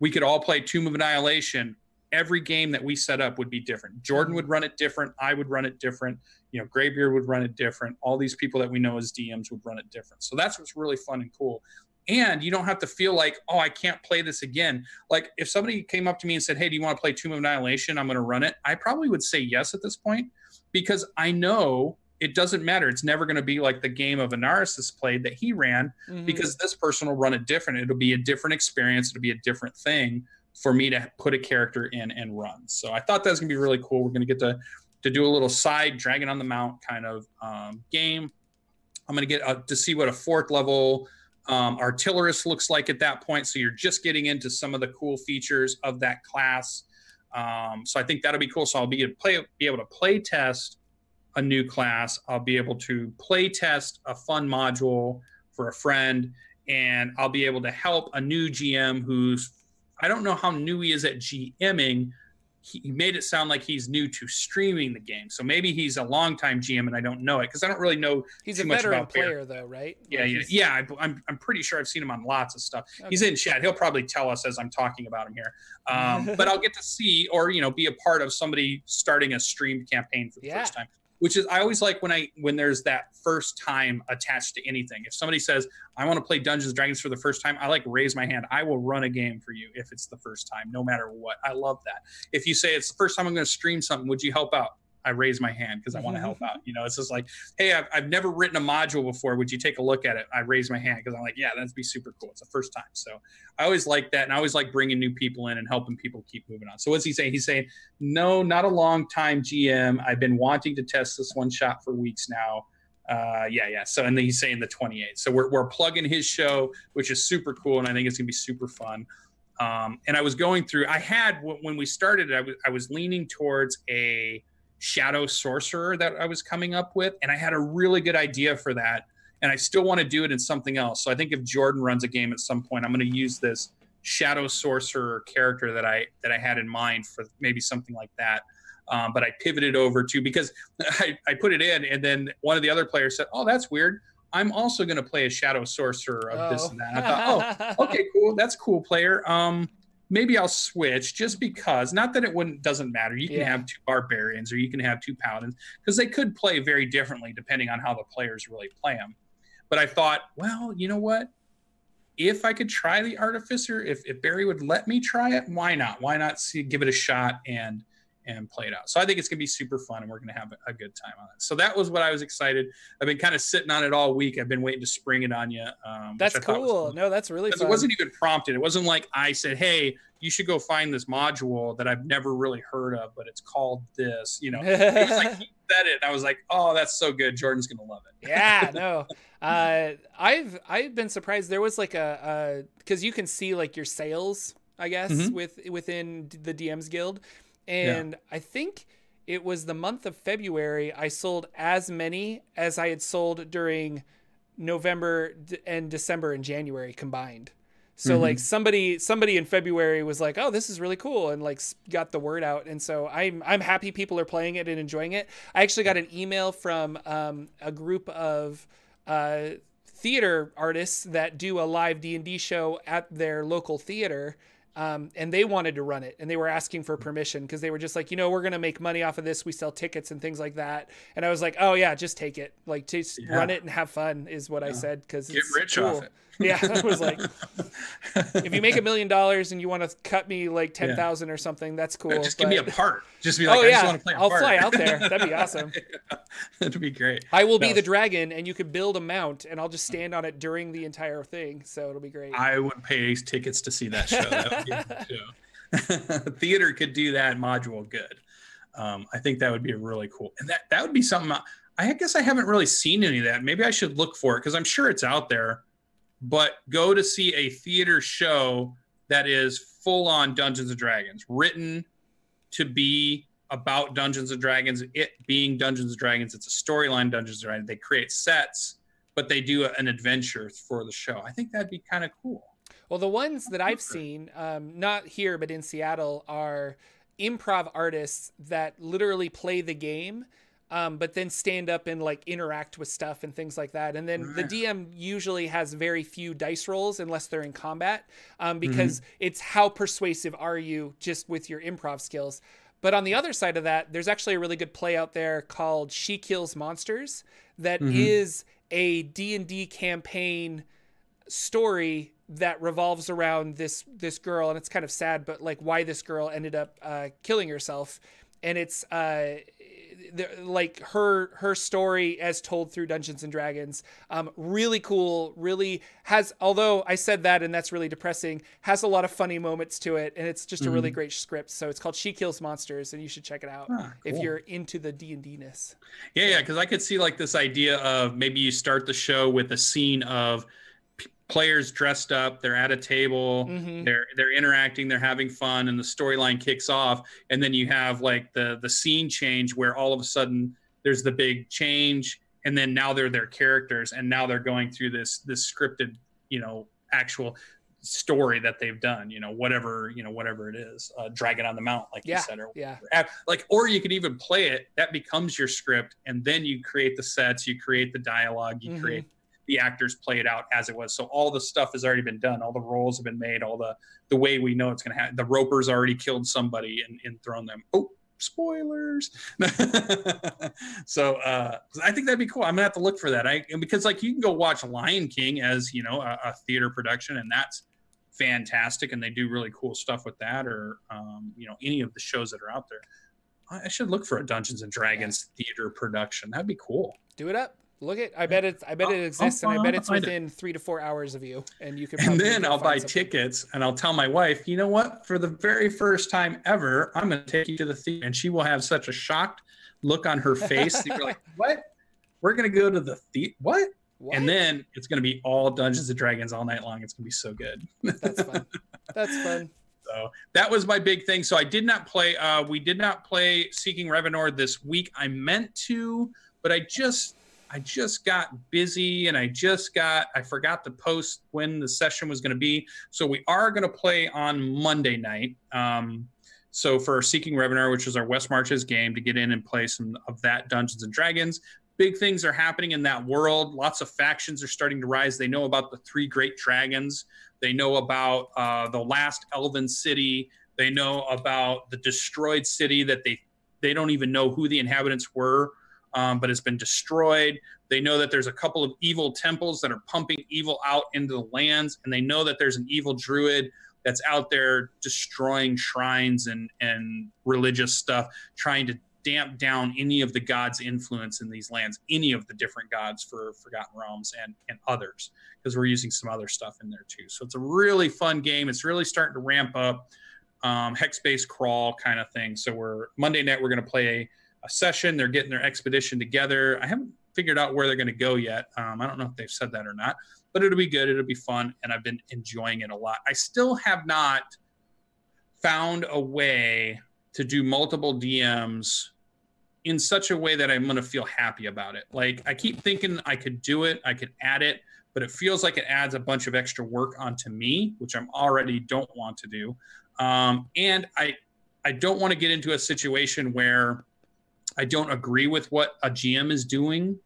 we could all play Tomb of Annihilation, every game that we set up would be different. Jordan would run it different. I would run it different. You know, Graybeard would run it different. All these people that we know as DMs would run it different. So that's what's really fun and cool. And you don't have to feel like, oh, I can't play this again. Like if somebody came up to me and said, hey, do you want to play Tomb of Annihilation? I'm going to run it. I probably would say yes at this point, because I know it doesn't matter. It's never going to be like the game of Anaris played that he ran, because this person will run it different. It'll be a different experience. It'll be a different thing for me to put a character in and run. So I thought that was going to be really cool. We're going to get to do a little side Dragon on the Mount kind of game. I'm going to get to see what a 4th level artillerist looks like at that point. So you're just getting into some of the cool features of that class. So I think that'll be cool. So I'll be able to play test a new class. I'll be able to play test a fun module for a friend, and I'll be able to help a new GM who's, I don't know how new he is at GMing. He made it sound like he's new to streaming the game. So maybe he's a longtime GM and I don't know it, because I don't really know he's too a much veteran about player though, right? Yeah. I'm pretty sure I've seen him on lots of stuff. Okay. He's in chat. He'll probably tell us as I'm talking about him here. But I'll get to see, or, you know, be a part of somebody starting a streamed campaign for the first time. Which is, I always like when there's that first time attached to anything. If somebody says, I want to play Dungeons & Dragons for the first time, I like raise my hand. I will run a game for you if it's the first time, no matter what. I love that. If you say, it's the first time I'm going to stream something, would you help out? I raise my hand because I want to help out. You know, it's just like, hey, I've never written a module before. Would you take a look at it? I raise my hand because I'm like, yeah, that'd be super cool. It's the first time. So I always like that. And I always like bringing new people in and helping people keep moving on. So what's he saying? He's saying, no, not a long time GM. I've been wanting to test this one shot for weeks now. Yeah. So, and then he's saying the 28th. So we're plugging his show, which is super cool. And I think it's gonna be super fun. And I was going through, when we started, I was leaning towards a shadow sorcerer that I was coming up with, and I had a really good idea for that, and I still want to do it in something else. So I think if Jordan runs a game at some point, I'm going to use this shadow sorcerer character that I had in mind for maybe something like that. But I pivoted over to, because I put it in, and then one of the other players said, oh, that's weird, I'm also going to play a shadow sorcerer of this and that. I thought, oh, okay, cool, that's cool, player. Maybe I'll switch, just because, not that it doesn't matter. You can have 2 barbarians or you can have 2 paladins, because they could play very differently depending on how the players really play them. But I thought, well, you know what? If I could try the Artificer, if Barry would let me try it, why not? Why not give it a shot and play it out? So I think it's going to be super fun, and we're going to have a good time on it. So that was what I was excited. I've been kind of sitting on it all week. I've been waiting to spring it on you. That's cool. No, that's really fun. It wasn't even prompted. It wasn't like I said, hey, you should go find this module that I've never really heard of, but it's called this. You know, it was like he said it, and I was like, oh, that's so good. Jordan's going to love it. Yeah, no. I've been surprised. There was like because you can see like your sales, I guess, within the DMs Guild. And I think it was the month of February, I sold as many as I had sold during November and December and January combined. So like somebody in February was like, oh, this is really cool, and like got the word out. And so I'm happy people are playing it and enjoying it. I actually got an email from a group of theater artists that do a live D&D show at their local theater. And they wanted to run it, and they were asking for permission because they were just like, we're going to make money off of this. We sell tickets and things like that. And I was like, oh yeah, just take it. Like, just run it and have fun is what I said. Cause get rich cool. off it. Yeah. I was like, if you make $1 million and you want to cut me like 10,000 or something, that's cool. Just give me a part. Just be like, I just want to play a part. I'll fly out there. That'd be awesome. That'd be great. I will be the dragon, and you could build a mount, and I'll just stand on it during the entire thing. So it'll be great. I would pay tickets to see that show. That would be a good show. Theater could do that module good. I think that would be really cool. And that would be something, I guess I haven't really seen any of that. Maybe I should look for it because I'm sure it's out there. But go to see a theater show that is full on Dungeons and Dragons, written to be about Dungeons and Dragons, it being Dungeons and Dragons. It's a storyline Dungeons and Dragons. They create sets, but they do an adventure for the show. I think that'd be kind of cool. Well, the ones that I've seen, not here, but in Seattle, are improv artists that literally play the game, but then stand up and like interact with stuff and things like that. And then the DM usually has very few dice rolls unless they're in combat, because it's how persuasive are you just with your improv skills. But on the other side of that, there's actually a really good play out there called She Kills Monsters that is a D&D campaign story that revolves around this girl. And it's kind of sad, but like why this girl ended up killing herself. And it's like her story as told through Dungeons and Dragons. Really cool, really has, although I said that and that's really depressing, has a lot of funny moments to it, and it's just a really great script. So it's called She Kills Monsters, and you should check it out if you're into the D&D-ness. Yeah, because I could see like this idea of maybe you start the show with a scene of players dressed up, they're at a table, they're interacting, they're having fun, and the storyline kicks off, and then you have like the scene change where all of a sudden there's the big change, and then now they're their characters, and now they're going through this scripted, actual story that they've done, whatever it is, Dragon on the Mount, like you said, or you could even play it, that becomes your script, and then you create the sets, you create the dialogue, you create the actors play it out as it was. So all the stuff has already been done. All the roles have been made. All the way we know it's going to happen. The Roper's already killed somebody and thrown them. Oh, spoilers. So I think that'd be cool. I'm gonna have to look for that. Because like you can go watch Lion King as, a theater production, and that's fantastic. And they do really cool stuff with that, or, any of the shows that are out there. I should look for a Dungeons and Dragons theater production. That'd be cool. Do it up. Look it. I bet it exists, and I bet it's within 3 to 4 hours of you. And you can. And then I'll buy tickets, and I'll tell my wife, you know what? For the very first time ever, I'm going to take you to the theater, and she will have such a shocked look on her face. You're like, what? We're going to go to the theater? What? And then it's going to be all Dungeons and Dragons all night long. It's going to be so good. That's fun. That's fun. So that was my big thing. So I did not play. We did not play Seeking Revenor this week. I meant to, but I just got busy, and I forgot to post when the session was going to be. So we are going to play on Monday night. So for Seeking Revenor, which is our West Marches game, to get in and play some of that Dungeons and Dragons. Big things are happening in that world. Lots of factions are starting to rise. They know about the 3 great dragons. They know about the last elven city. They know about the destroyed city that they don't even know who the inhabitants were. but it's been destroyed. They know that there's a couple of evil temples that are pumping evil out into the lands, and they know that there's an evil druid that's out there destroying shrines and religious stuff, trying to damp down any of the gods' influence in these lands, any of the different gods for Forgotten Realms and others, because we're using some other stuff in there too. So it's a really fun game. It's really starting to ramp up, hex-based crawl kind of thing. So Monday night, we're going to play a session. They're getting their expedition together. I haven't figured out where they're going to go yet. I don't know if they've said that or not, but it'll be good. It'll be fun, and I've been enjoying it a lot. I still have not found a way to do multiple DMs in such a way that I'm going to feel happy about it. Like, I keep thinking I could do it, I could add it, but it feels like it adds a bunch of extra work onto me, which I'm already don't want to do. And I don't want to get into a situation where I don't agree with what a GM is doing,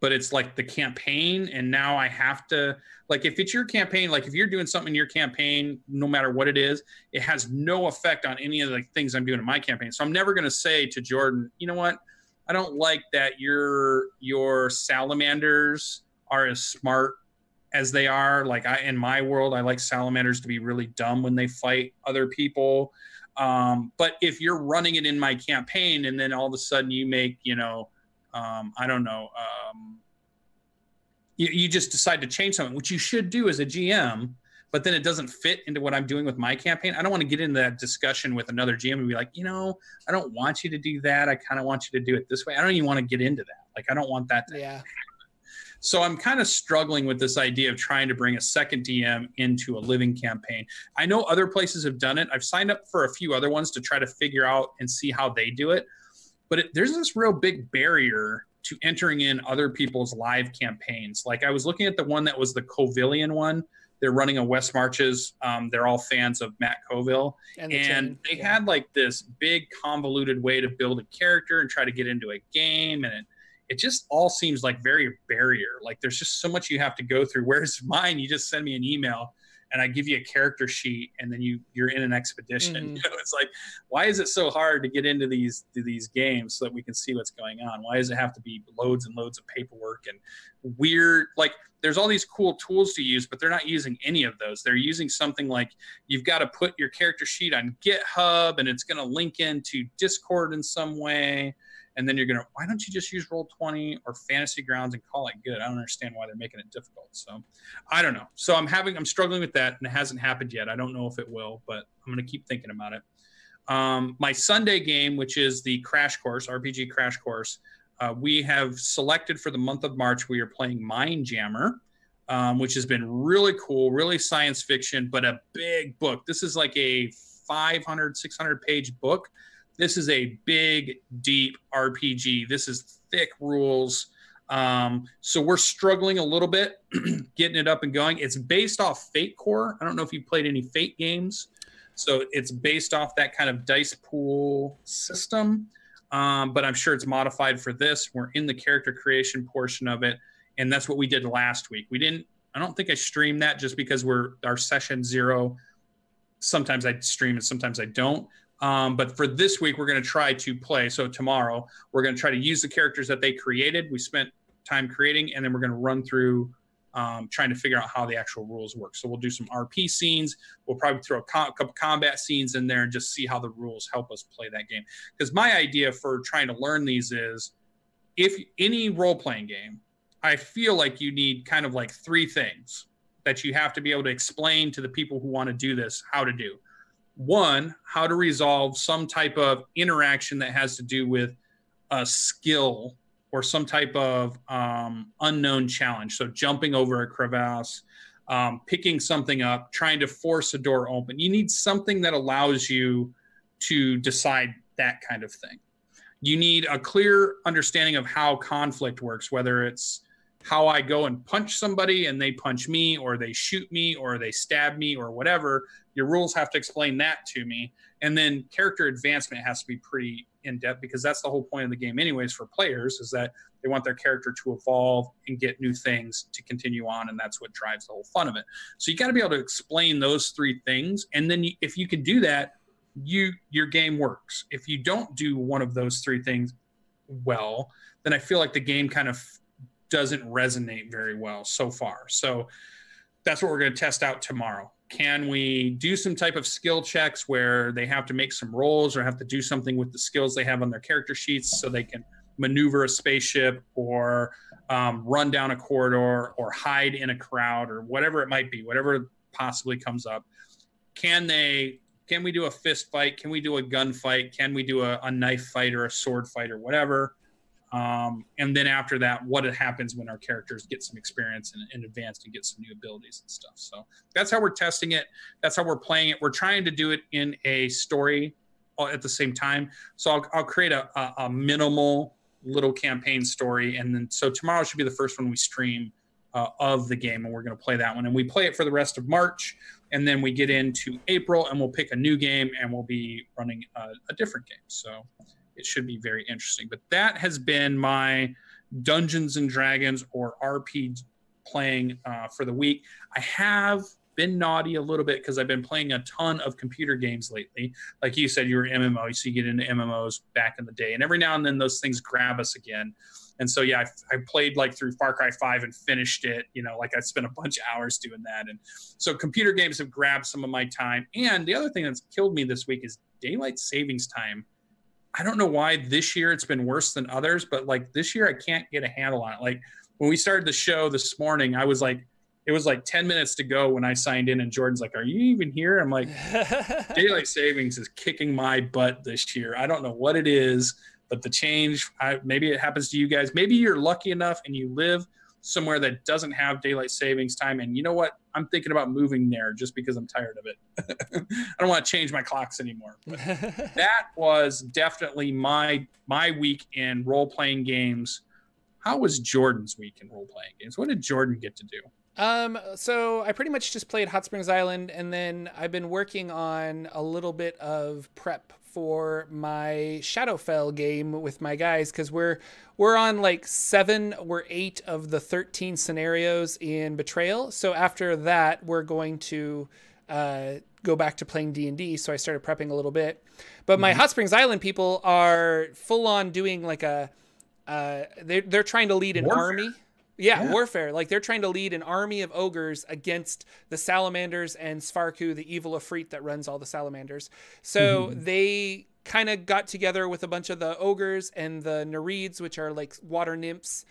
but it's like the campaign, and now I have to, like, if it's your campaign, like if you're doing something in your campaign, no matter what it is, it has no effect on any of the things I'm doing in my campaign. So I'm never going to say to Jordan, you know what, I don't like that your salamanders are as smart as they are. Like, in my world, I like salamanders to be really dumb when they fight other people. But if you're running it in my campaign and then all of a sudden you make, I don't know, you just decide to change something, which you should do as a GM, but then it doesn't fit into what I'm doing with my campaign. I don't want to get into that discussion with another GM and be like, I don't want you to do that. I kind of want you to do it this way. I don't even want to get into that. Like, I don't want that to happen. So I'm kind of struggling with this idea of trying to bring a second DM into a living campaign. I know other places have done it. I've signed up for a few other ones to try to figure out and see how they do it. But there's this real big barrier to entering in other people's live campaigns. Like, I was looking at the one that was the Covillian one. They're running a West Marches. They're all fans of Matt Colville. And they had like this big convoluted way to build a character and try to get into a game. And it just all seems like very barrier. Like, there's just so much you have to go through. Whereas mine, you just send me an email and I give you a character sheet, and then you're in an expedition. Mm-hmm. It's like, why is it so hard to get into these games so that we can see what's going on? Why does it have to be loads and loads of paperwork and weird? Like, there's all these cool tools to use, but they're not using any of those. They're using something like, you've got to put your character sheet on GitHub, and it's going to link into Discord in some way. And then why don't you just use Roll20 or Fantasy Grounds and call it good? I don't understand why they're making it difficult. So I don't know. So I'm struggling with that, and it hasn't happened yet. I don't know if it will, but I'm going to keep thinking about it. My Sunday game, which is the Crash Course, RPG Crash Course, we have selected for the month of March, we are playing Mindjammer, which has been really cool, really science fiction, but a big book. This is like a 500, 600-page book. This is a big, deep RPG. This is thick rules. So we're struggling a little bit getting it up and going. It's based off Fate Core. I don't know if you played any Fate games. So it's based off that kind of dice pool system. But I'm sure it's modified for this. We're in the character creation portion of it. And that's what we did last week. I don't think I streamed that just because our session 0. Sometimes I stream and sometimes I don't. But for this week, we're going to try to play. So tomorrow, we're going to try to use the characters that they created. We spent time creating, and then we're going to run through trying to figure out how the actual rules work. So we'll do some RP scenes. We'll probably throw a couple combat scenes in there and just see how the rules help us play that game. Because my idea for trying to learn these is, if any role-playing game, I feel like you need kind of like 3 things that you have to be able to explain to the people who want to do this how to do. 1, how to resolve some type of interaction that has to do with a skill or some type of unknown challenge. So jumping over a crevasse, picking something up, trying to force a door open. You need something that allows you to decide that kind of thing. You need a clear understanding of how conflict works, whether it's how I go and punch somebody and they punch me, or they shoot me, or they stab me, or whatever. Your rules have to explain that to me. And then character advancement has to be pretty in-depth, because that's the whole point of the game anyways for players, is that they want their character to evolve and get new things to continue on, and that's what drives the whole fun of it. So you got to be able to explain those 3 things, and then if you can do that, your game works. If you don't do one of those 3 things, well, then I feel like the game kind of doesn't resonate very well so far. So that's what we're going to test out tomorrow. Can we do some type of skill checks where they have to make some rolls or have to do something with the skills they have on their character sheets so they can maneuver a spaceship or run down a corridor or hide in a crowd or whatever it might be, whatever possibly comes up. Can we do a fist fight? Can we do a gun fight? Can we do a knife fight or a sword fight or whatever? And then after that, what happens when our characters get some experience and advance and get some new abilities and stuff. So that's how we're testing it. That's how we're playing it. We're trying to do it in a story at the same time. So I'll create a minimal little campaign story. And then, so tomorrow should be the first one we stream of the game, and we're going to play that one. And we play it for the rest of March. And then we get into April and we'll pick a new game and we'll be running a different game. So it should be very interesting. But that has been my Dungeons and Dragons or RP playing for the week. I have been naughty a little bit because I've been playing a ton of computer games lately. Like you said, you were MMO, so you get into MMOs back in the day. And every now and then those things grab us again. And so, yeah, I played like through Far Cry 5 and finished it. You know, like I spent a bunch of hours doing that. And so computer games have grabbed some of my time. And the other thing that's killed me this week is daylight savings time. I don't know why this year it's been worse than others, but like this year I can't get a handle on it. Like when we started the show this morning, I was like, it was like 10 minutes to go when I signed in and Jordan's like, are you even here? I'm like, daylight savings is kicking my butt this year. I don't know what it is, but the change, maybe it happens to you guys. Maybe you're lucky enough and you live somewhere that doesn't have daylight savings time. And you know what? I'm thinking about moving there just because I'm tired of it. I don't want to change my clocks anymore. But that was definitely my week in role-playing games. How was Jordan's week in role-playing games? What did Jordan get to do? So I pretty much just played Hot Springs Island, and then I've been working on a little bit of prep for my Shadowfell game with my guys, because we're on like 7 or 8 of the 13 scenarios in Betrayal. So after that, we're going to go back to playing D&D. So I started prepping a little bit. But my Hot Springs Island people are full on doing like they're trying to lead an army. Yeah, warfare. Like they're trying to lead an army of ogres against the salamanders and Svarku, the evil Ifrit that runs all the salamanders. So they kind of got together with a bunch of the ogres and the Nereids, which are like water nymphs,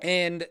and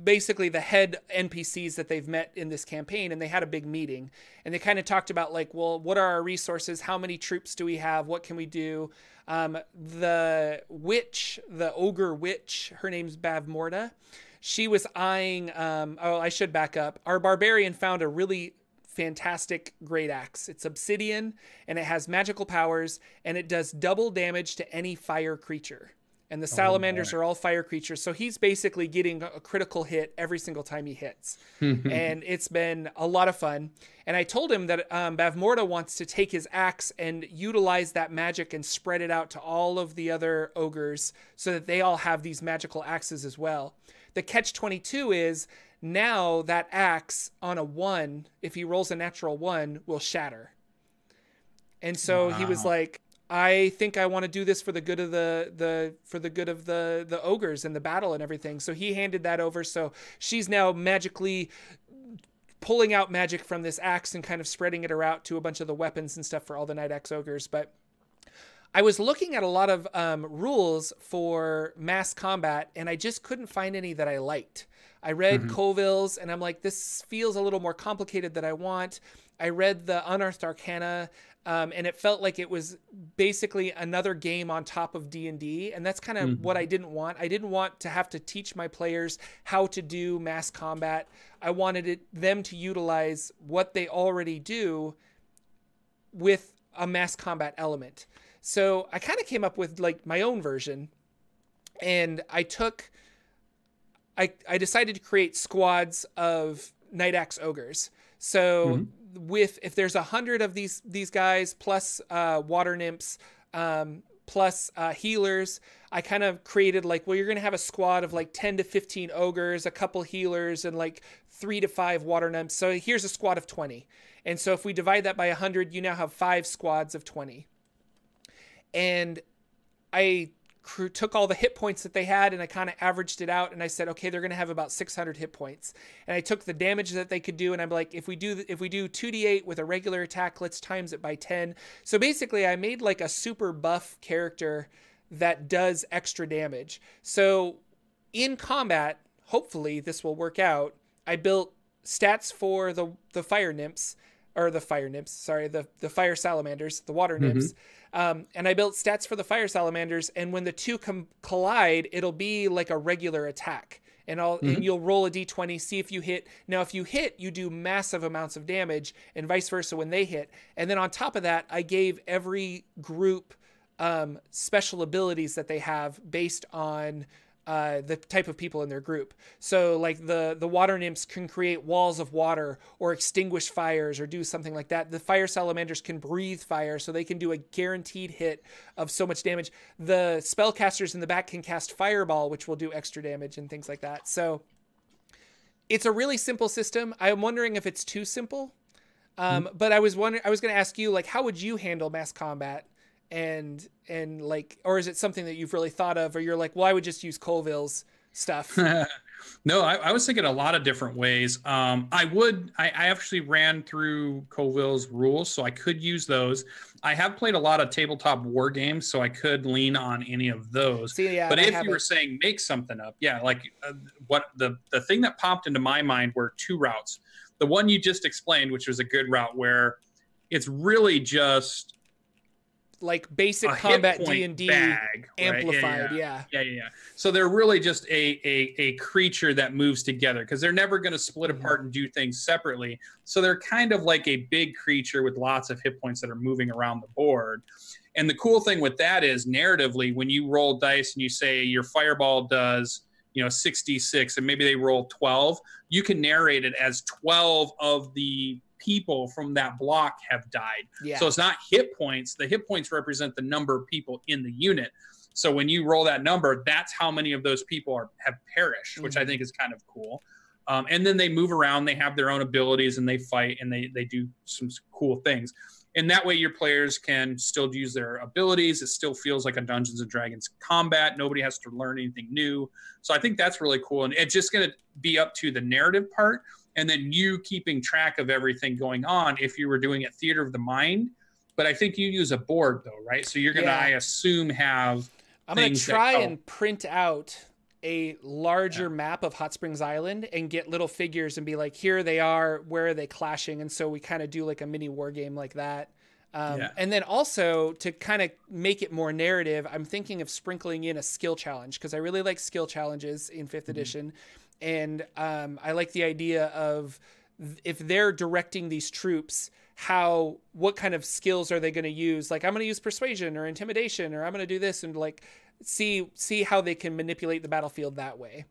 basically the head NPCs that they've met in this campaign. And they had a big meeting and they kind of talked about like, well, what are our resources? How many troops do we have? What can we do? The witch, the ogre witch, her name's Bavmorda. She was eyeing, I should back up. Our barbarian found a really fantastic great axe. It's obsidian and it has magical powers and it does double damage to any fire creature. And the salamanders are all fire creatures. So he's basically getting a critical hit every single time he hits. And it's been a lot of fun. And I told him that Bavmorda wants to take his axe and utilize that magic and spread it out to all of the other ogres so that they all have these magical axes as well. The catch-22 is now that axe on a 1, if he rolls a natural 1, will shatter. And so he was like, I think I want to do this for the good of the ogres and the battle and everything. So he handed that over. So she's now magically pulling out magic from this axe and kind of spreading it around to a bunch of the weapons and stuff for all the Night Axe ogres. But I was looking at a lot of rules for mass combat, and I just couldn't find any that I liked. I read Colville's, and I'm like, this feels a little more complicated than I want. I read the Unearthed Arcana, and it felt like it was basically another game on top of D&D, and that's kind of what I didn't want. I didn't want to have to teach my players how to do mass combat. I wanted them to utilize what they already do with a mass combat element. So I kind of came up with like my own version, and I decided to create squads of Night Axe ogres. So if there's 100 of these guys plus water nymphs plus healers, I kind of created like, well, you're going to have a squad of like 10 to 15 ogres, a couple healers, and like 3 to 5 water nymphs. So here's a squad of 20. And so if we divide that by 100, you now have 5 squads of 20. And I took all the hit points that they had, and I kind of averaged it out, and I said, okay, they're going to have about 600 hit points. And I took the damage that they could do, and I'm like, if we do 2d8 with a regular attack, let's times it by 10. So basically I made like a super buff character that does extra damage. So in combat, hopefully this will work out. I built stats for the fire nymphs, or the fire salamanders, the water nymphs. And I built stats for the fire salamanders, and when the two collide, it'll be like a regular attack. And and you'll roll a d20, see if you hit. Now, if you hit, you do massive amounts of damage, and vice versa when they hit. And then on top of that, I gave every group special abilities that they have based on the type of people in their group. So like the water nymphs can create walls of water or extinguish fires or do something like that. The fire salamanders can breathe fire, so they can do a guaranteed hit of so much damage. The spellcasters in the back can cast fireball, which will do extra damage and things like that. So it's a really simple system. I'm wondering if it's too simple. But I was going to ask you, like, how would you handle mass combat? And like, or is it something that you've really thought of, or you're like, well, I would just use Colville's stuff? No, I was thinking a lot of different ways. I actually ran through Colville's rules, so I could use those. I have played a lot of tabletop war games, so I could lean on any of those. See, yeah, but if you were saying make something up, yeah, like what the thing that popped into my mind were two routes. The one you just explained, which was a good route, where it's really just like basic combat D&D bag, amplified. Right? Yeah. So they're really just a creature that moves together, because they're never going to split apart and do things separately. So they're kind of like a big creature with lots of hit points that are moving around the board. And the cool thing with that is, narratively, when you roll dice and you say your fireball does 66, and maybe they roll 12, you can narrate it as 12 of the people from that block have died. So it's not hit points. The hit points represent the number of people in the unit. So when you roll that number, that's how many of those people have perished, which I think is kind of cool. And then they move around, they have their own abilities, and they fight, and they do some cool things. And that way your players can still use their abilities. It still feels like a Dungeons and Dragons combat. Nobody has to learn anything new. So I think that's really cool. And it's just going to be up to the narrative part, and then you keeping track of everything going on if you were doing it theater of the mind. But I think you use a board, though, right? So you're going to, I assume, have I'm going to try and print out a larger map of Hot Springs Island and get little figures and be like, here they are, where are they clashing? And so we kind of do like a mini war game like that. And then also, to kind of make it more narrative, I'm thinking of sprinkling in a skill challenge, because I really like skill challenges in 5th edition. And I like the idea of, if they're directing these troops, what kind of skills are they going to use? Like, I'm going to use persuasion or intimidation, or I'm going to do this, and like see how they can manipulate the battlefield that way.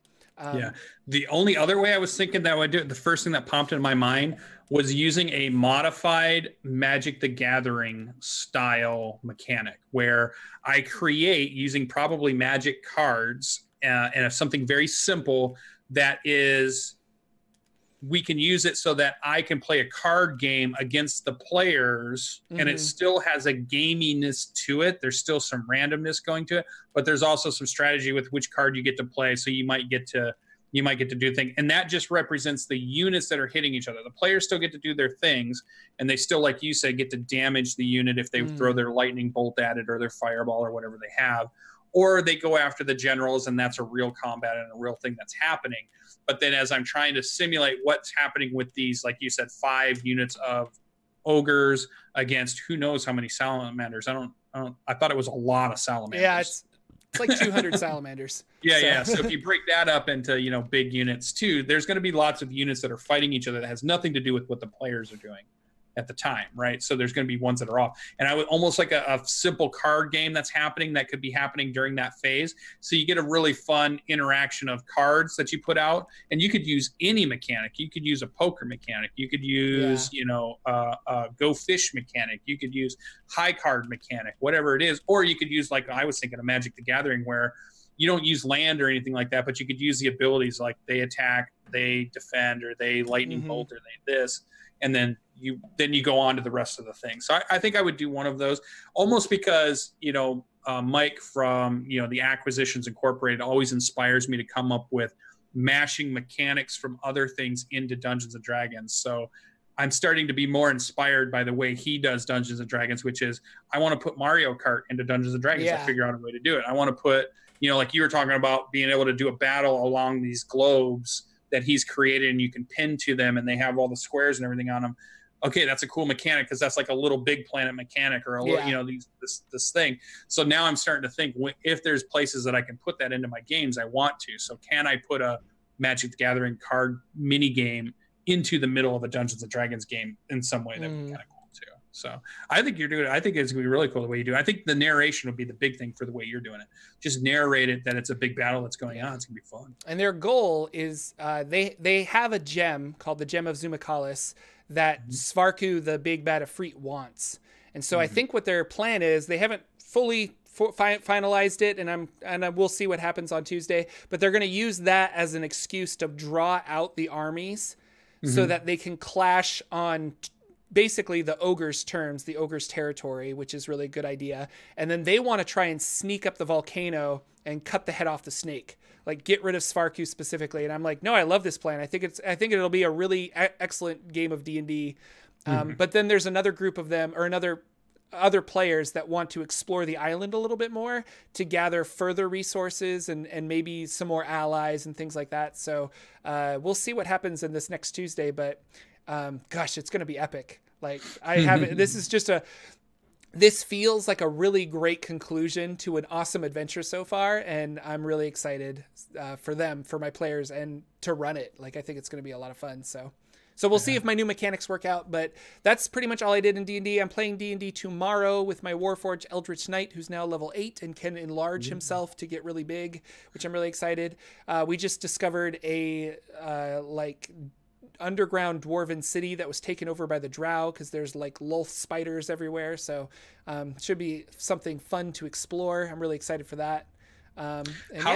The only other way I was thinking that I would do it, the first thing that popped in my mind, was using a modified Magic the Gathering style mechanic, where I create, using probably Magic cards and something very simple that is, we can use it so that I can play a card game against the players, and it still has a gaminess to it. There's still some randomness going to it, but there's also some strategy with which card you get to play. So you might get to do things, and that just represents the units that are hitting each other. The players still get to do their things, and they still, like you said, get to damage the unit if they throw their lightning bolt at it, or their fireball, or whatever they have. Or they go after the generals, and that's a real combat and a real thing that's happening. But then as I'm trying to simulate what's happening with these, like you said, 5 units of ogres against who knows how many salamanders. I thought it was a lot of salamanders. Yeah, it's like 200 salamanders. So if you break that up into, big units too, there's going to be lots of units that are fighting each other that has nothing to do with what the players are doing at the time, right? So there's going to be ones that are off. And I would almost like a simple card game that's happening, that could be happening during that phase. So you get a really fun interaction of cards that you put out, and you could use any mechanic. You could use a poker mechanic. You could use, go fish mechanic. You could use high card mechanic, whatever it is. Or you could use, like I was thinking, of Magic the Gathering, where you don't use land or anything like that, but you could use the abilities, like they attack, they defend, or they lightning bolt, or they this. and then you go on to the rest of the thing. So I think I would do one of those, almost because, Mike from, the Acquisitions Incorporated always inspires me to come up with mashing mechanics from other things into Dungeons and Dragons. So I'm starting to be more inspired by the way he does Dungeons and Dragons, which is I want to put Mario Kart into Dungeons and Dragons. Yeah. I figure out a way to do it. I want to put, like you were talking about, being able to do a battle along these globes that he's created, and you can pin to them, and they have all the squares and everything on them. Okay, that's a cool mechanic, because that's like a little Big Planet mechanic, or a little, this thing. So now I'm starting to think, if there's places that I can put that into my games, I want to. So can I put a Magic the Gathering card mini game into the middle of a Dungeons and Dragons game in some way? That would be kind of cool too. So I think you're doing it. I think it's gonna be really cool the way you do it. I think the narration will be the big thing for the way you're doing it. Just narrate it that it's a big battle that's going on. It's gonna be fun. And their goal is they have a gem called the Gem of Zumakalis that Svarku, the big bad Efreet, wants. And so I think what their plan is, they haven't fully finalized it, and we'll see what happens on Tuesday, but they're going to use that as an excuse to draw out the armies so that they can clash on basically the ogre's terms, the ogre's territory, which is really a good idea. And then they want to try and sneak up the volcano and cut the head off the snake, like get rid of Svarku specifically. And I'm like, no, I love this plan. I think it'll be a really excellent game of D&D. But then there's another group of them, or other players that want to explore the island a little bit more to gather further resources and maybe some more allies and things like that. So we'll see what happens in this next Tuesday, but gosh, it's going to be epic. Like this feels like a really great conclusion to an awesome adventure so far. And I'm really excited for my players, and to run it. Like, I think it's going to be a lot of fun. So we'll see if my new mechanics work out, but that's pretty much all I did in D&D. I'm playing D&D tomorrow with my Warforged Eldritch Knight, who's now level 8 and can enlarge himself to get really big, which I'm really excited. We just discovered a underground dwarven city that was taken over by the drow, because there's like Lolth spiders everywhere. So should be something fun to explore. I'm really excited for that. How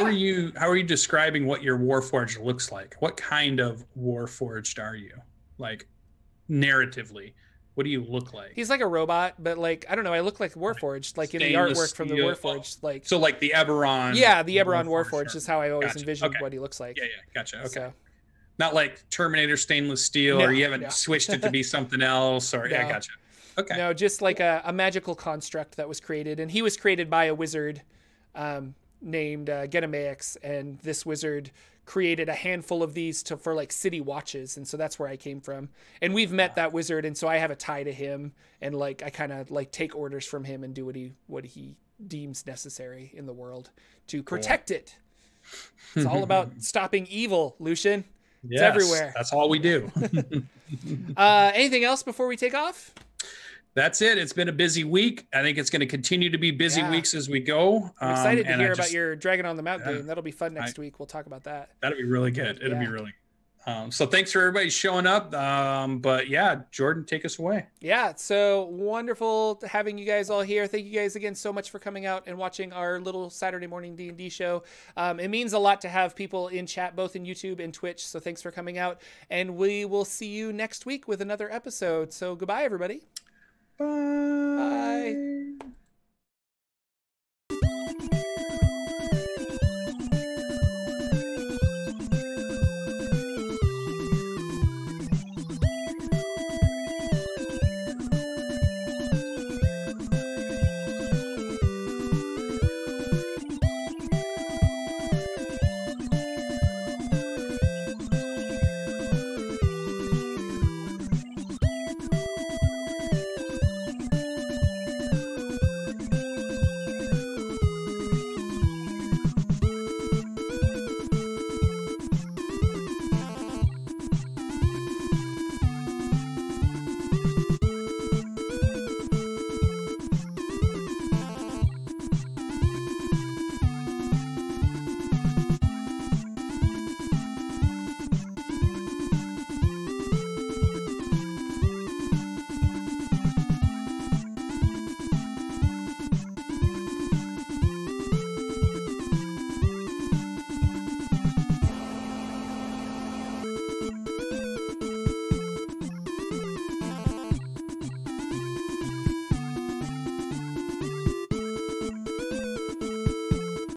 are you describing what your Warforged looks like? What kind of Warforged are you? Like, narratively, what do you look like? He's like a robot, but like, I don't know, I look like Warforged, like in the artwork from the Warforged. Like, so like the Eberron. Yeah, the Eberron Warforged is how I always envisioned what he looks like. Yeah, gotcha. Okay. So, not like Terminator stainless steel, or you haven't switched it to be something else, or yeah, gotcha. Okay. No, just like a magical construct that was created, and he was created by a wizard named Getamaex, and this wizard created a handful of these for like city watches, and so that's where I came from. And we've met that wizard, and so I have a tie to him, and like I kind of like take orders from him and do what he deems necessary in the world to protect it. It's all about stopping evil, Lucian. It's everywhere. That's all we do. Anything else before we take off? That's it. It's been a busy week. I think it's going to continue to be busy weeks as we go. I'm excited to hear about your Dragon on the Mount game. That'll be fun next week. We'll talk about that. That'll be really good. It'll be really good. So thanks for everybody showing up. But yeah, Jordan, take us away. Yeah, so wonderful having you guys all here. Thank you guys again so much for coming out and watching our little Saturday morning D&D show. It means a lot to have people in chat, both in YouTube and Twitch. So thanks for coming out. And we will see you next week with another episode. So goodbye, everybody. Bye. Bye.